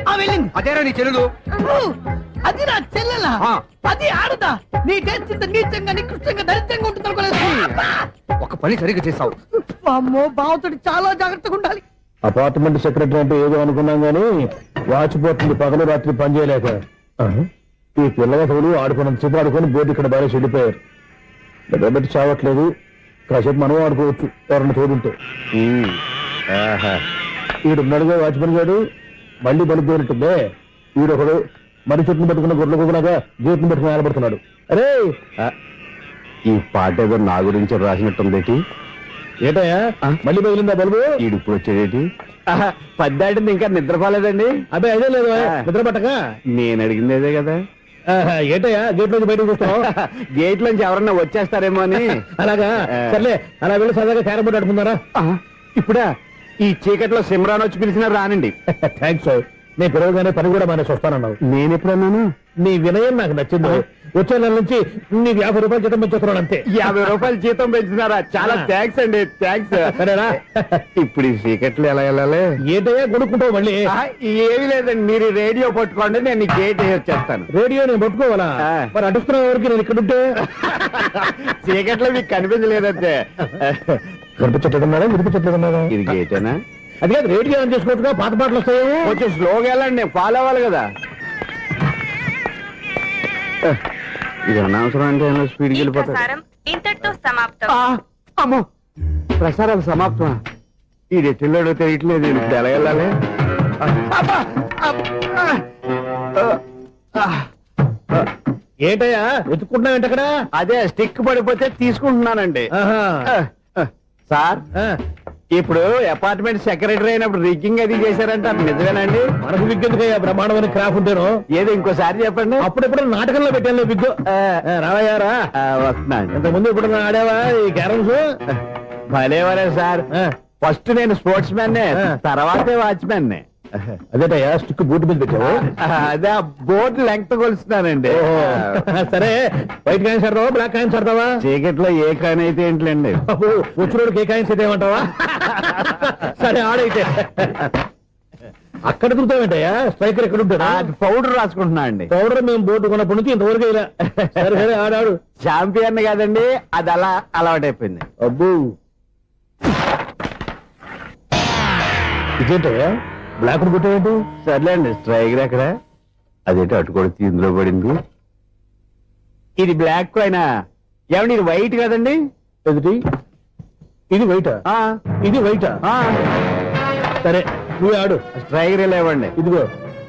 [SPEAKER 6] ఆ వెళ్ళింది.
[SPEAKER 8] అదేరా నీ చెల్లెలు.
[SPEAKER 6] అది నా చెల్లెలా?
[SPEAKER 8] ఆ.
[SPEAKER 6] అది ఆడదా? నీ టేస్ట్ ఇంత నీచంగా నికృష్టంగా దరిద్రంగా ఉంటుంది అనుకోలేదు.
[SPEAKER 8] ఒక పని సరిగ్గా చేస్తావు.
[SPEAKER 6] అమ్మో, బావతోటి చాలా జాగ్రత్తగా ఉండాలి.
[SPEAKER 4] అపార్ట్మెంట్ సెక్రటరీ అంటే ఏదో అనుకున్నాం గానీ వాచిపోతుంది పగలు రాత్రి పని చేయలేక. ఈ పిల్లగతులు ఆడుకున్నంత సేపు ఆడుకొని బోర్డు ఇక్కడ బాగా చెడిపోయారు. నిద్రబెట్టి చావట్లేదు. కాసేపు మనం ఆడుకోవచ్చు ఎవరన్నా తోడుంటే. వీడున్నాడుగా వాచ్మెన్ గారు, మళ్ళీ బలిపోయినట్టుందే. వీడొకడు మరి చెట్టును పట్టుకున్న గొడ్ల కుక్కలాగా గేట్ను పట్టుకుని నిలబడుతున్నాడు. అరే,
[SPEAKER 8] ఈ పాట ఏదో నా గురించి రాసినట్టుంది.
[SPEAKER 4] ఏటయ్యా మళ్ళీ పగిలిందా బల్బు?
[SPEAKER 3] ఈడు ఇప్పుడు వచ్చేటి పద్దాటింది ఇంకా నిద్రపోలేదండి.
[SPEAKER 4] అబ్బాయి అదే లేదు నిద్ర పట్టక.
[SPEAKER 3] నేను అడిగింది అదే కదా.
[SPEAKER 4] ఏటయ్యా గేట్ నుంచి బయటకు చూస్తావు?
[SPEAKER 3] గేట్ లోంచి ఎవరన్నా వచ్చేస్తారేమో అని.
[SPEAKER 4] అలాగా సర్లే, అలా వెళ్ళి సరదాగా క్యారం బోర్డు ఆడుకుందారా?
[SPEAKER 3] ఇప్పుడా ఈ చీకట్లో సిమ్రాన్ వచ్చి పిలిచినా రానండి.
[SPEAKER 4] థ్యాంక్స్. నేను పిలవగానే పని కూడా మానేసి వస్తానన్నావు.
[SPEAKER 3] నేను ఎప్పుడన్నాను?
[SPEAKER 4] నీ వినయం నాకు నచ్చింది. వచ్చే నెల నుంచి నీకు 50 రూపాయలు జీతం పెంచుతున్నాను అంతే.
[SPEAKER 3] 50 రూపాయలు జీతం పెంచినారా? చాలా థ్యాంక్స్ అండి, థ్యాంక్స్.
[SPEAKER 4] సరేనా?
[SPEAKER 3] ఇప్పుడు ఈ చీకట్లు ఎలా వెళ్ళాలి?
[SPEAKER 4] ఏంటయ్యా కొనుక్కుంటావు మళ్ళీ?
[SPEAKER 3] ఏమీ లేదండి, మీరు రేడియో పట్టుకోండి, నేను ఈ గేట్ వచ్చేస్తాను.
[SPEAKER 4] రేడియో నేను పట్టుకోవాలా? మరి అడుస్తున్న వరకు నేను ఇక్కడ ఉంటే
[SPEAKER 3] చీకట్లో మీకు కనిపించలేదంటే.
[SPEAKER 4] కనిపించట్లేదన్నారా వినిపించట్లేదన్నారా?
[SPEAKER 3] ఇది గేటేనా?
[SPEAKER 4] అది కాదు, రేడియో ఆన్ చేసుకోవచ్చుగా, పాత పాటలు వస్తాయేమో.
[SPEAKER 3] కొంచెం స్లోగా వెళ్ళండి, నేను ఫాలో అవ్వాలి కదా. ఇది అనవసరం అంటే స్పీడ్కి వెళ్ళిపోతాడు.
[SPEAKER 10] ప్రసారం ఇంతటితో సమాప్తం.
[SPEAKER 3] అమ్మో, ప్రసారాలు సమాప్తం. ఈ రెట్టిల్లోడో తెలియట్లేదు, ఇప్పుడు ఎలా వెళ్ళాలి?
[SPEAKER 4] ఏంటయ్యా వెతుక్కుంటున్నావు అక్కడ?
[SPEAKER 3] అదే స్టిక్ పడిపోతే తీసుకుంటున్నానండి. సార్, ఇప్పుడు అపార్ట్మెంట్ సెక్రటరీ అయినప్పుడు రిగ్గింగ్ అది చేశారంటే అది నిజమేనండి?
[SPEAKER 4] మనకు విగ్గెందుకయ్యా, బ్రహ్మాండమైన క్రాఫ్ ఉంటేను.
[SPEAKER 3] ఏదో ఇంకోసారి చెప్పండి.
[SPEAKER 4] అప్పుడెప్పుడు నాటకంలో పెట్టాను విగ్గు. రావయ్యారా?
[SPEAKER 3] వస్తున్నాను.
[SPEAKER 4] ఇంతకుముందు ఇప్పుడు ఆడావా ఈ క్యారమ్స్?
[SPEAKER 3] భలేవరే సార్, ఫస్ట్ నేను స్పోర్ట్స్ మ్యాన్, తర్వాతే వాచ్మెన్.
[SPEAKER 4] అదేటయ్యా స్టిక్ బూట్ మీద పెట్టావు?
[SPEAKER 3] అదే బోర్డు లెంగ్త్ కొలుస్తున్నానండి.
[SPEAKER 4] సరే, వైట్ కాయిన్స్ ఆడతావా బ్లాక్ కాయిన్స్ ఆడతావా?
[SPEAKER 3] చీకట్లో ఏ కాయిన్ అయితే ఏంటండి?
[SPEAKER 4] వచ్చినోడికి ఏ కాయిన్స్ అయితే ఏమంటావా? సరే ఆడైతే. అక్కడ దిగుతావేంటయ్యా? స్ట్రైకర్ ఎక్కడ ఉంటారా?
[SPEAKER 3] పౌడర్ రాసుకుంటున్నా అండి.
[SPEAKER 4] పౌడర్ మేము బోర్డు కొన్నప్పటి నుంచి ఇంతవరకు ఇలా. సరే సరే ఆడాడు.
[SPEAKER 3] చాంపియన్ కాదండి, అది అలా అలవాటైపోయింది.
[SPEAKER 4] అబ్బు, ఇదేంటయ్యా బ్లాక్ కొట్టేంటి?
[SPEAKER 3] సర్లేండి, స్ట్రైకర్ ఎక్కడ? అదేంటి అటుకొడితే ఇందులో పడింది. ఇది బ్లాక్ కాయినా? ఏమండి ఇది వైట్ కదండి?
[SPEAKER 4] ఎదుటి ఇది వైటా? ఇది వైటా? సరే నువ్వు ఆడు.
[SPEAKER 3] స్ట్రైకర్ ఇలా ఇవ్వండి.
[SPEAKER 4] ఇదిగో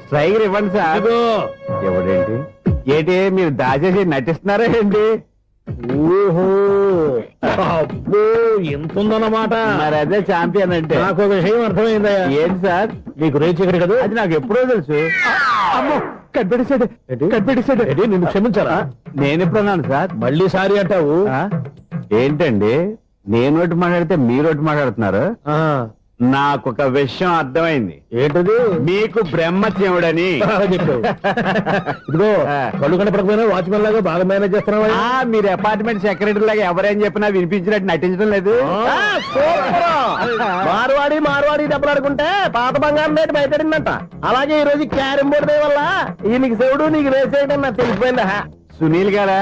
[SPEAKER 3] స్ట్రైకర్ ఇవ్వండి సార్.
[SPEAKER 4] ఇదిగో.
[SPEAKER 3] ఎవడేంటి ఏంటి మీరు దాచేసి నటిస్తున్నారా ఏంటి?
[SPEAKER 4] ఓహో, అబ్బో ఎంత ఉందన్నమాట.
[SPEAKER 3] మరి అదే చాంపియన్ అంటే.
[SPEAKER 4] నాకు ఒక విషయం అర్థమైందయ్యా.
[SPEAKER 3] ఏంటి సార్?
[SPEAKER 4] నీకు రేచి ఇక్కడ కదా?
[SPEAKER 3] అది నాకు ఎప్పుడో తెలుసు. అమ్మో, కనిపెట్టేసాడు కనిపెట్టేసాడు.
[SPEAKER 4] నిన్ను క్షమించాలా?
[SPEAKER 3] నేను ఎప్పుడన్నాను సార్?
[SPEAKER 4] మళ్ళీ సారీ అంటావు?
[SPEAKER 3] ఏంటండి, నేనోటి మాట్లాడితే మీరోటి మాట్లాడుతున్నారు? నాకొక విషయం అర్థమైంది.
[SPEAKER 4] ఏంటది?
[SPEAKER 3] మీకు బ్రహ్మత్యముడని
[SPEAKER 4] చెప్పావు. ఇదిగో కళ్ళు కనపడకపోయినా వాచ్మెన్ లాగా బాగా మేనేజ్ చేస్తున్నావా?
[SPEAKER 3] మీరు అపార్ట్మెంట్ సెక్రటరీ లాగా ఎవరేం చెప్పినా వినిపించినట్టు నటించడం లేదు.
[SPEAKER 2] మార్వాడి దెబ్బలాడుకుంటే పాత బంగారం రేటు బయటడిందంట. అలాగే ఈ రోజు క్యారం బోర్డు వల్ల ఈయనకి శివుడు నీకు రేసేయడం నాకు తెలిసిపోయిందా?
[SPEAKER 3] సునీల్ గారా,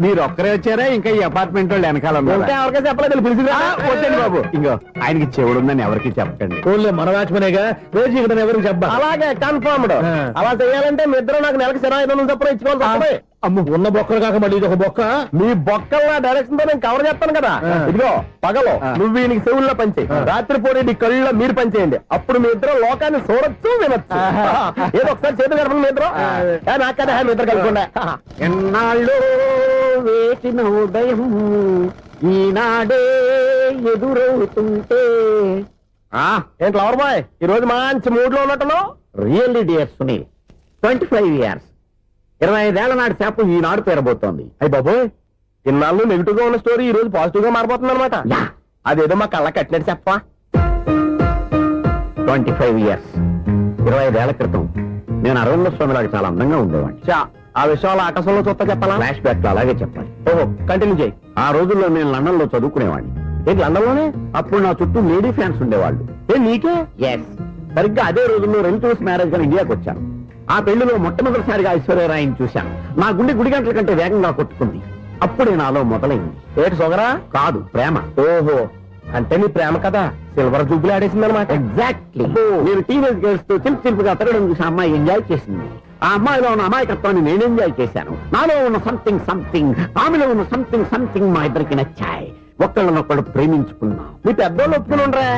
[SPEAKER 3] మీరు ఒక్కరే వచ్చారా ఇంకా ఈ అపార్ట్మెంట్ వాళ్ళు వెనకాల
[SPEAKER 2] ఎవరికీ చెప్పలేదు, పిలిచిందా?
[SPEAKER 3] వద్దండి బాబు, ఇంకో ఆయనకి చెవుడుందని ఎవరికి చెప్పకండి.
[SPEAKER 4] ఓన్లీ మన వాచ్మనేగా, రేజీ ఇక్కడ ఎవరికి చెప్పా.
[SPEAKER 2] అలాగే కన్ఫర్మ్డ్. అలా చేయాలంటే మీ ఇద్దరు నాకు నెలకు 500 చొప్పున ఇచ్చుకోవాలి.
[SPEAKER 4] అమ్మ, ఉన్న బొక్కలు కాక మళ్ళీ ఇది ఒక బొక్క.
[SPEAKER 2] మీ బొక్కల డైరెక్షన్ తో నేను కవర్ చేస్తాను కదా. ఇదిగో పగలో నువ్వు ఈయనకి చెవుల్లో పనిచేయి, రాత్రి పూట నీ కళ్ళలో మీరు పనిచేయండి. అప్పుడు మీ ఇద్దరు లోకాన్ని చూడొచ్చు వినొచ్చు. ఏదో ఒకసారి చేతులు కలపండి మీ ఇద్దరు. నాకు కదా మీ ఇద్దరు కలుపుకుండా.
[SPEAKER 3] ఎన్నాళ్ళు వేసిన ఉదయం ఈనాడే ఎదురవుతుంటే.
[SPEAKER 2] ఏంటి లవర్ బాయ్, ఈ రోజు మంచి మూడ్ లో ఉన్నట్టున్నావు.
[SPEAKER 3] రియల్లీ డియర్ సునీల్, 25 years 25 ఏళ్ల నాటి చేప ఈనాడు పేరబోతోంది.
[SPEAKER 2] అయ్యి బాబోయ్, ఇన్నాళ్ళు నెగిటివ్ గా ఉన్న స్టోరీ ఈ రోజు పాజిటివ్ గా మారిపోతుంది అనమాట. అదేదో మా కళ్ళ కట్టినట్టు చెప్పా.
[SPEAKER 3] 25 years 25 ఏళ్ల క్రితం నేను అరవింద స్వామిలాగా చాలా అందంగా ఉండేవాడిని.
[SPEAKER 2] ఆ విషయాలు ఆకాశంలో చూస్తా చెప్పాలా?
[SPEAKER 3] ఫ్లాష్ బ్యాక్ లో అలాగే చెప్పాలి.
[SPEAKER 2] ఓహో, కంటిన్యూ చేయి.
[SPEAKER 3] ఆ రోజుల్లో నేను లండన్ లో చదువుకునేవాడిని.
[SPEAKER 2] ఏంటి లండన్ లోనే?
[SPEAKER 3] అప్పుడు నా చుట్టూ లేడీ ఫ్యాన్స్ ఉండేవాళ్ళు.
[SPEAKER 2] నీకే?
[SPEAKER 3] ఎస్, సరిగ్గా అదే రోజుల్లో రిలేటివ్స్ మ్యారేజ్ గా ఇండియాకి వచ్చాను. ఆ పెళ్లిలో మొట్టమొదటిసారిగా ఐశ్వర్యరాయని చూశాను. నా గుండె గుడి గంటల కంటే వేగంగా కొట్టుకుంది. అప్పుడే నాలో మొదలైంది.
[SPEAKER 2] ఏటి సొగరా?
[SPEAKER 3] కాదు, ప్రేమ.
[SPEAKER 2] ఓహో, అంటే నీ ప్రేమ కదా సిల్వర్ జూబ్లీ ఆడేసింది అనమాట.
[SPEAKER 3] ఎగ్జాక్ట్లీ. నేను టీనేజ్ గర్ల్స్ తో చిలుపుగా తిరగడం చూసి అమ్మాయి ఎంజాయ్ చేసింది. ఆ అమ్మాయిలో ఉన్న అమాయకత్వాన్ని నేను ఎంజాయ్ చేశాను. నాలో ఉన్న సంథింగ్ ఆమెలో ఉన్న సంథింగ్ మా ఇద్దరికి నచ్చాయి. ఒక్కళ్ళనొక్కడు ప్రేమించుకున్నాం.
[SPEAKER 2] మీ పెద్దోళ్ళు ఒప్పుకుని ఉండరా?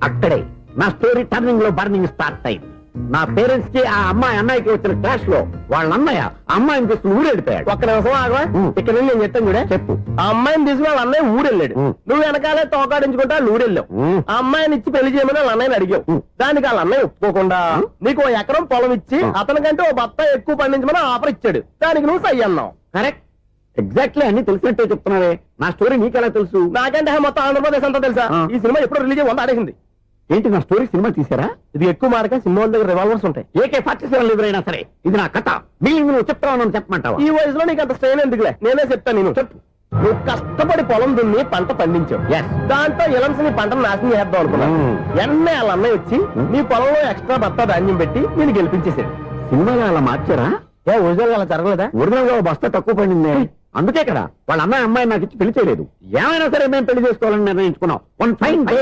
[SPEAKER 3] అక్కడే నా స్టోరీ టర్నింగ్ లో బర్నింగ్ స్టార్ట్ అయింది. నా పేరెంట్స్ కి ఆ అమ్మాయి అన్నయ్యకి వచ్చిన క్లాష్ లో వాళ్ళ అన్నయ్య ఆ అమ్మాయిని తీసుకుని ఊరెళ్ళిపోయాడు.
[SPEAKER 2] ఒక్క నిమిషం ఆగవా? ఇక్కడ నుండి నేను చెప్తాను కూడా.
[SPEAKER 3] చెప్పు.
[SPEAKER 2] ఆ అమ్మాయిని తీసుకుని వాళ్ళ అన్నయ్య ఊరెళ్ళాడు. నువ్వు వెనకాలే తోకాడించుకుంటా ఊరెళ్ళావు. ఆ అమ్మాయిని ఇచ్చి పెళ్లి చేయమని వాళ్ళ అన్నయ్యని అడిగావు. దానికి వాళ్ళ అన్నయ్య ఒప్పుకోకుండా నీకు 1 ఎకరం పొలం ఇచ్చి అతనికంటే ఓ బత్త ఎక్కువ పండించమని ఆఫర్ ఇచ్చాడు. దానికి నువ్వు సై అన్నావు.
[SPEAKER 3] కరెక్ట్, ఎగ్జాక్ట్లీ అన్ని తెలిసినట్టే చెప్తున్నావే. నా స్టోరీ నీకెలా తెలుసు?
[SPEAKER 2] నాకంటే మొత్తం ఆంధ్రప్రదేశ్ అంతా తెలుసా? ఈ సినిమా ఎప్పుడు రిలీజ్ అయ్యి 100 ఆడేసింది.
[SPEAKER 3] ఏంటి నా స్టోరీ సినిమా తీసారా?
[SPEAKER 2] ఇది ఎక్కువ మార్క సినిమా వాళ్ళ దగ్గర రివాల్వర్స్ ఉంటాయి.
[SPEAKER 3] AK-47 ఎదురైనా సరే ఇది నా కథ. బిల్లింగ్ నువ్వు చెప్తావు చెప్పమంటావా?
[SPEAKER 2] ఈ వయసులో నీకు అంత స్ట్రెయిన్ ఎందుకులే, నేనే చెప్తాను. నేను చెప్పు. నువ్వు కష్టపడి పొలం దున్ని పంట పండించావు.
[SPEAKER 3] Yes.
[SPEAKER 2] దాంతో ఇలమ్స్ నీ పంటను నాశనం చేద్దాం అనుకున్నావు. ఎన్నే వాళ్ళ అన్నయ్య వచ్చి నీ పొలంలో ఎక్స్ట్రా బత్తా ధాన్యం పెట్టి నేను గెలిపించేసాడు.
[SPEAKER 3] సినిమాలో అలా మార్చారా?
[SPEAKER 2] ఒరిజినల్ అలా జరగలేదా?
[SPEAKER 3] ఒరిజినల్ గా ఓ బస్తా తక్కువ పడింది. అందుకే కదా వాళ్ళ అమ్మాయి నాకు ఇచ్చి పెళ్లి చేయలేదు. ఏమైనా సరే మేము పెళ్లి చేసుకోవాలని నిర్ణయించుకున్నాం. One fine day.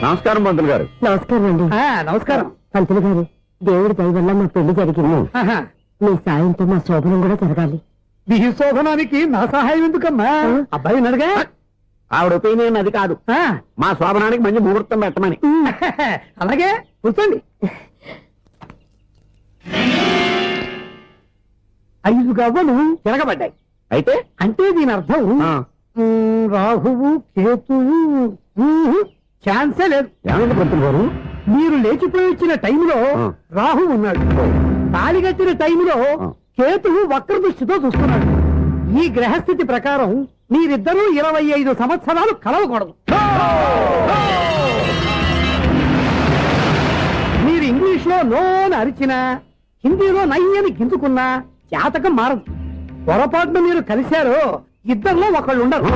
[SPEAKER 3] నమస్కారం పంతులు గారు.
[SPEAKER 5] నమస్కారం అండి.
[SPEAKER 6] నమస్కారం.
[SPEAKER 5] పంతులు గారు, దేవుడి దయ వల్ల మా పెళ్లి జరిగింది. మీ సాయంతో మా శోభనం కూడా జరగాలి.
[SPEAKER 6] నీ శోభనానికి నా సహాయం ఎందుకమ్మా? అబ్బాయి అడగా.
[SPEAKER 3] ఆవిడ ఒపీనియన్ అది కాదు. మా శోభనానికి మంచి ముహూర్తం పెట్టమని.
[SPEAKER 6] అలాగే కూర్చోండి. 5 గవ్వలు తిరగబడ్డాయి.
[SPEAKER 3] అయితే
[SPEAKER 6] అంటే దీని అర్థం రాహువు కేతువు ఛాన్సే లేదు.
[SPEAKER 3] ఏమైంది పంతులు గారు?
[SPEAKER 6] మీరు లేచిపోయి వచ్చిన టైంలో రాహు ఉన్నాడు. తాళిగట్టిన టైంలో కేతువు వక్ర దృష్టితో చూస్తున్నాడు. ఈ గ్రహస్థితి ప్రకారం మీరిద్దరూ 25 సంవత్సరాలు కలవకూడదు. మీరు ఇంగ్లీష్ లో నోని అరిచినా, హిందీలో నయ్యని గింజుకున్నా జాతకం మారదు. పొరపాటున మీరు కలిశారో ఇద్దరిలో ఒకళ్ళు ఉండరు.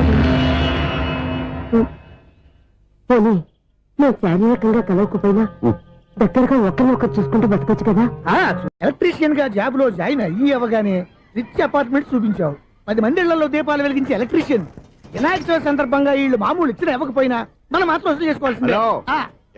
[SPEAKER 5] పోనీ మేము శారీరకంగా కలవకపోయినా దగ్గరగా ఒకరినొకరు చూసుకుంటూ బతకొచ్చు కదా.
[SPEAKER 6] ఎలక్ట్రీషియన్ గా జాబ్ లో జాయిన్ అయ్యి అవగానే రిచ్ అపార్ట్మెంట్ చూపించావు. 10 మంది ఇళ్లలో దీపాలు వెలిగించే ఎలక్ట్రీషియన్. వినాయక చవితి సందర్భంగా వీళ్ళు మామూలు ఇచ్చిన ఇవ్వకపోయినా మనం మాత్రం వసూలు చేసుకోవాల్సిందే.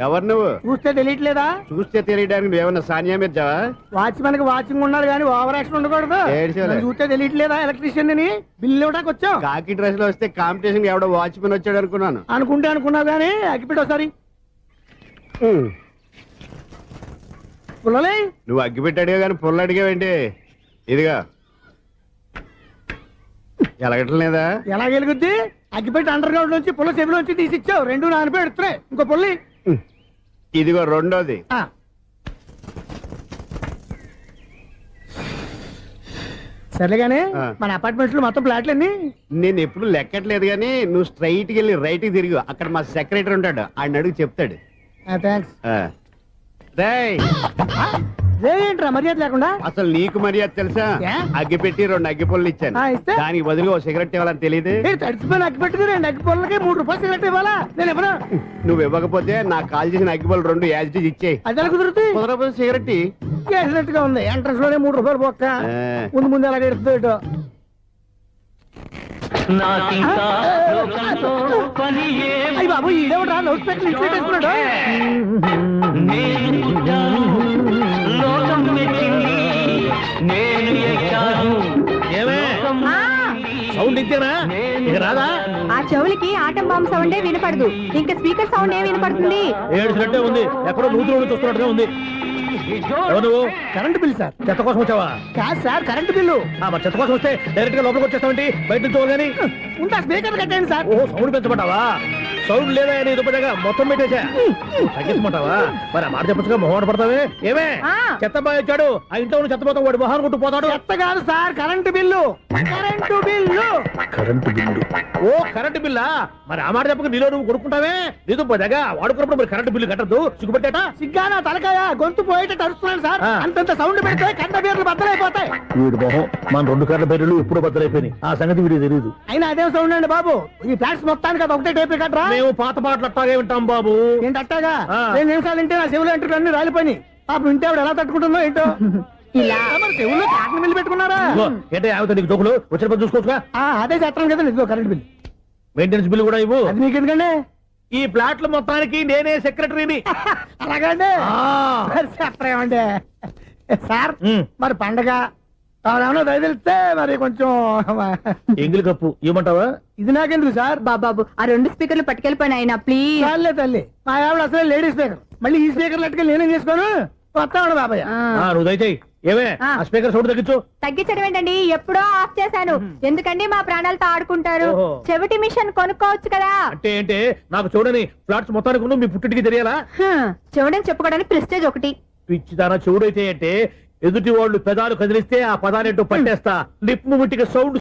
[SPEAKER 2] ఎవరు నువ్వు?
[SPEAKER 6] చూస్తే తెలియట్లేదా?
[SPEAKER 2] చూస్తే తెలియడానికి నువ్వేమన్నా సానియా మీర్జావా?
[SPEAKER 6] వాచ్మెన్ కి వాచింగ్ ఉండాలి కానీ ఓవర్ యాక్షన్ ఉండకూడదు. నన్ను చూస్తే తెలియట్లేదా ఎలక్ట్రీషియన్ అని? బిల్లు ఇవ్వడానికి వచ్చావు.
[SPEAKER 2] కాకి డ్రెస్ లో వస్తే కాంపిటీషన్ ఎవడో వాచ్మెన్ వచ్చాడు అనుకున్నాను.
[SPEAKER 6] అనుకుంటే అనుకున్నావు కానీ అగ్గిపెట్టి ఒకసారి. పుల్లలే
[SPEAKER 2] నువ్వు అగ్గిపెట్టి అడిగా కానీ పుల్ల అడిగావేంటి? ఇదిగా ఎలగట్లేదా?
[SPEAKER 6] ఎలా వెలుగుద్ది? అగ్గిపెట్టి అండర్ గ్రౌండ్ నుంచి పుల్ల చెవిలోంచి తీసిచ్చావు. 2 నానపై ఎడుతున్నాయి. ఇంకో పుల్లి
[SPEAKER 2] ఇదిగో రెండోది.
[SPEAKER 6] సర్లేగానే మన అపార్ట్మెంట్స్ లో మొత్తం ఫ్లాట్లు అన్ని
[SPEAKER 2] నేను ఎప్పుడు లెక్కట్లేదు కానీ నువ్వు స్ట్రైట్ కి వెళ్ళి రైట్ కి తిరిగి అక్కడ మా సెక్రటరీ ఉంటాడు, ఆయన అడుగు చెప్తాడు.
[SPEAKER 6] థ్యాంక్స్.
[SPEAKER 2] రేయ్,
[SPEAKER 6] ఏంట్రా మర్యాద లేకుండా?
[SPEAKER 2] అసలు నీకు మర్యాద తెలుసా? అగ్గి పెట్టి 2 అగ్గి పుల్లలు ఇచ్చాను. దానికి బదులు ఓ సిగరెట్ ఇవ్వాలని తెలియదు.
[SPEAKER 6] తడిచిపోయిన అగ్గి పెట్టి 2 అగ్గి పుల్లలకి 3 రూపాయలు సిగరెట్ ఇవ్వాలా? నేను ఎవరు?
[SPEAKER 2] నువ్వు ఇవ్వకపోతే నాకు కాల్ చేసిన అగ్గి పుల్లలు 2 యాజిటీస్ ఇచ్చేయి.
[SPEAKER 6] అది ఎలా కుదురుతుంది?
[SPEAKER 2] కుదరకపోతే సిగరెట్
[SPEAKER 6] చేసినట్టుగా ఉంది. ఎంట్రన్స్ లోనే 3 రూపాయలు పోక్క. ముందు ముందు అలాగే ఎడుతుంది. అయ్యి బాబు ఈడేవడా లౌడ్ స్పీకర్ ఇన్స్టేట్ చేసుకున్నాడు.
[SPEAKER 4] సౌండ్ ఇచ్చానా? ఇక రాదా?
[SPEAKER 7] ఆ చెవులకి ఆటం బాంబు సౌండే వినపడదు. ఇంకా స్పీకర్ సౌండ్ ఏ వినపడుతుంది?
[SPEAKER 4] ఏడ్చినట్టే ఉంది. ఎక్కడో నూతులు చూస్తున్నట్టుగా ఉంది. ఎవరు నువ్వు?
[SPEAKER 6] Current bill sir.
[SPEAKER 4] చెత్త కోసం వచ్చావా?
[SPEAKER 6] కాదు సార్, కరెంట్ బిల్లు.
[SPEAKER 4] మరి చెత్త కోసం వస్తే డైరెక్ట్ గా లోపలికి వచ్చేస్తామంటే బయట నుంచి కానీ
[SPEAKER 6] ఉంటా స్పీకర్ కట్టండి సార్.
[SPEAKER 4] ఓ సౌండ్ పెంచమంటావా? సౌండ్ లేదా నీ దుప్పటగా మొత్తం పెట్టేసా. తగ్గించమంటావా? మరి ఆ మాట చెప్పచ్చుగా మొహమాట పడతావే. ఏమే చెత్త బాగా వచ్చాడు, ఆ ఇంట్లో చెత్త పోతాం, వాడు మొహాన్ని కొట్టు పోతాడు.
[SPEAKER 6] చెత్త కాదు sir, current bill. Current bill.
[SPEAKER 4] Current bill. ఓ కరెంటు బిల్లా? మరి ఆ మాట చెప్పక నీలో నువ్వు కొడుకుంటావే. నీతో పోదాగా వాడుకున్నప్పుడు మరి కరెంటు బిల్లు కట్టద్దు. సిగ్గుపెట్టేట
[SPEAKER 6] సిగ్గానా తలకాయ గొంతు పోయి అర్థమయ్యేటట్టు అరుస్తున్నాను సార్.
[SPEAKER 4] ఆ.
[SPEAKER 6] అంతంత సౌండ్ పెడితే కంట బీర్లు బద్దలైపోతాయి.
[SPEAKER 4] వీడు మొహం మన 2 కార్ల పేర్లు ఎప్పుడు బద్దలైపోయినాయి. ఆ సంగతి వీడికి తెలియదు.
[SPEAKER 6] అయినా అదే సౌండ్ అండి బాబు. ఈ ఫ్లాట్స్ మొత్తానికి అది ఒకటే టేప్ కట్టరా.
[SPEAKER 4] మేము పాత పాటలు అట్టాగే వింటాం బాబు.
[SPEAKER 6] ఏంటి అట్టాగా
[SPEAKER 4] ఆ.
[SPEAKER 6] 2 నిమిషాలు వింటే నా చెవులు ఎంటర్ అన్ని రాలిపోయి పాపం వింటే ఆవిడ ఎలా తట్టుకుంటుందో ఏంటో. ఇలా మరి చెవుల్లో కాటన్ బిల్లు పెట్టుకున్నారా?
[SPEAKER 4] ఇదిగో, ఏంటే ఆమెతో నీకు జోకులు వచ్చిన పని చూసుకోవచ్చుగా.
[SPEAKER 6] అదే చేస్తాను కదా. ఇదిగో కరెంట్ బిల్.
[SPEAKER 4] మెయింటెనెన్స్ బిల్లు కూడా ఇవ్వు.
[SPEAKER 6] అది మీకు ఎందుకండి?
[SPEAKER 4] ఈ ప్లాట్ల మొత్తానికి నేనే సెక్రటరీని.
[SPEAKER 6] అలాగండి. మరి చెప్పరేమండి సార్.
[SPEAKER 4] ఉమ్.
[SPEAKER 6] మరి పండగ ఏమన్నా దయదలిస్తే మరి కొంచెం
[SPEAKER 4] ఎంగిలి కప్పు ఇవ్వమంటావా?
[SPEAKER 6] ఇది నాకెందుకు సార్?
[SPEAKER 10] బాబాబు ఆ 2 స్పీకర్లు పట్టుకెళ్ళిపోయినాయినా ప్లీజ్.
[SPEAKER 6] చాలే తల్లి, మా ఆవిడ అసలే లేడీ స్పీకర్. మళ్ళీ ఈ స్పీకర్ లెట్కెళ్ళి నేనేం చేసుకోను. వస్తాడు బాబాయ్.
[SPEAKER 4] నువ్వు దయచేయి. ఏమే
[SPEAKER 10] ఆ.
[SPEAKER 4] ఆ స్పీకర్ సౌండ్ తగ్గించు.
[SPEAKER 10] తగ్గించడం ఏంటండి, ఎప్పుడో ఆఫ్ చేశాను. ఎందుకండి మా ప్రాణాలతో ఆడుకుంటారు?
[SPEAKER 4] ఓహో.
[SPEAKER 10] చెవిటి మిషన్ కొనుక్కోవచ్చు కదా.
[SPEAKER 4] అంటే ఏంటే నాకు చూడని ఫ్లాట్స్ మొత్తానికి ఉన్న మీ పుట్టింటికి తెలియాలా?
[SPEAKER 10] చెవిడని చెప్పుకోవడానికి ప్రెస్టేజ్ ఒకటి.
[SPEAKER 4] పిచ్చిదాన చెవుడైతే అంటే ఎదుటి వాళ్ళు పెదాలు కదిలిస్తే ఆ పదానేటో పట్టేస్తా. Lip ముట్టికి sound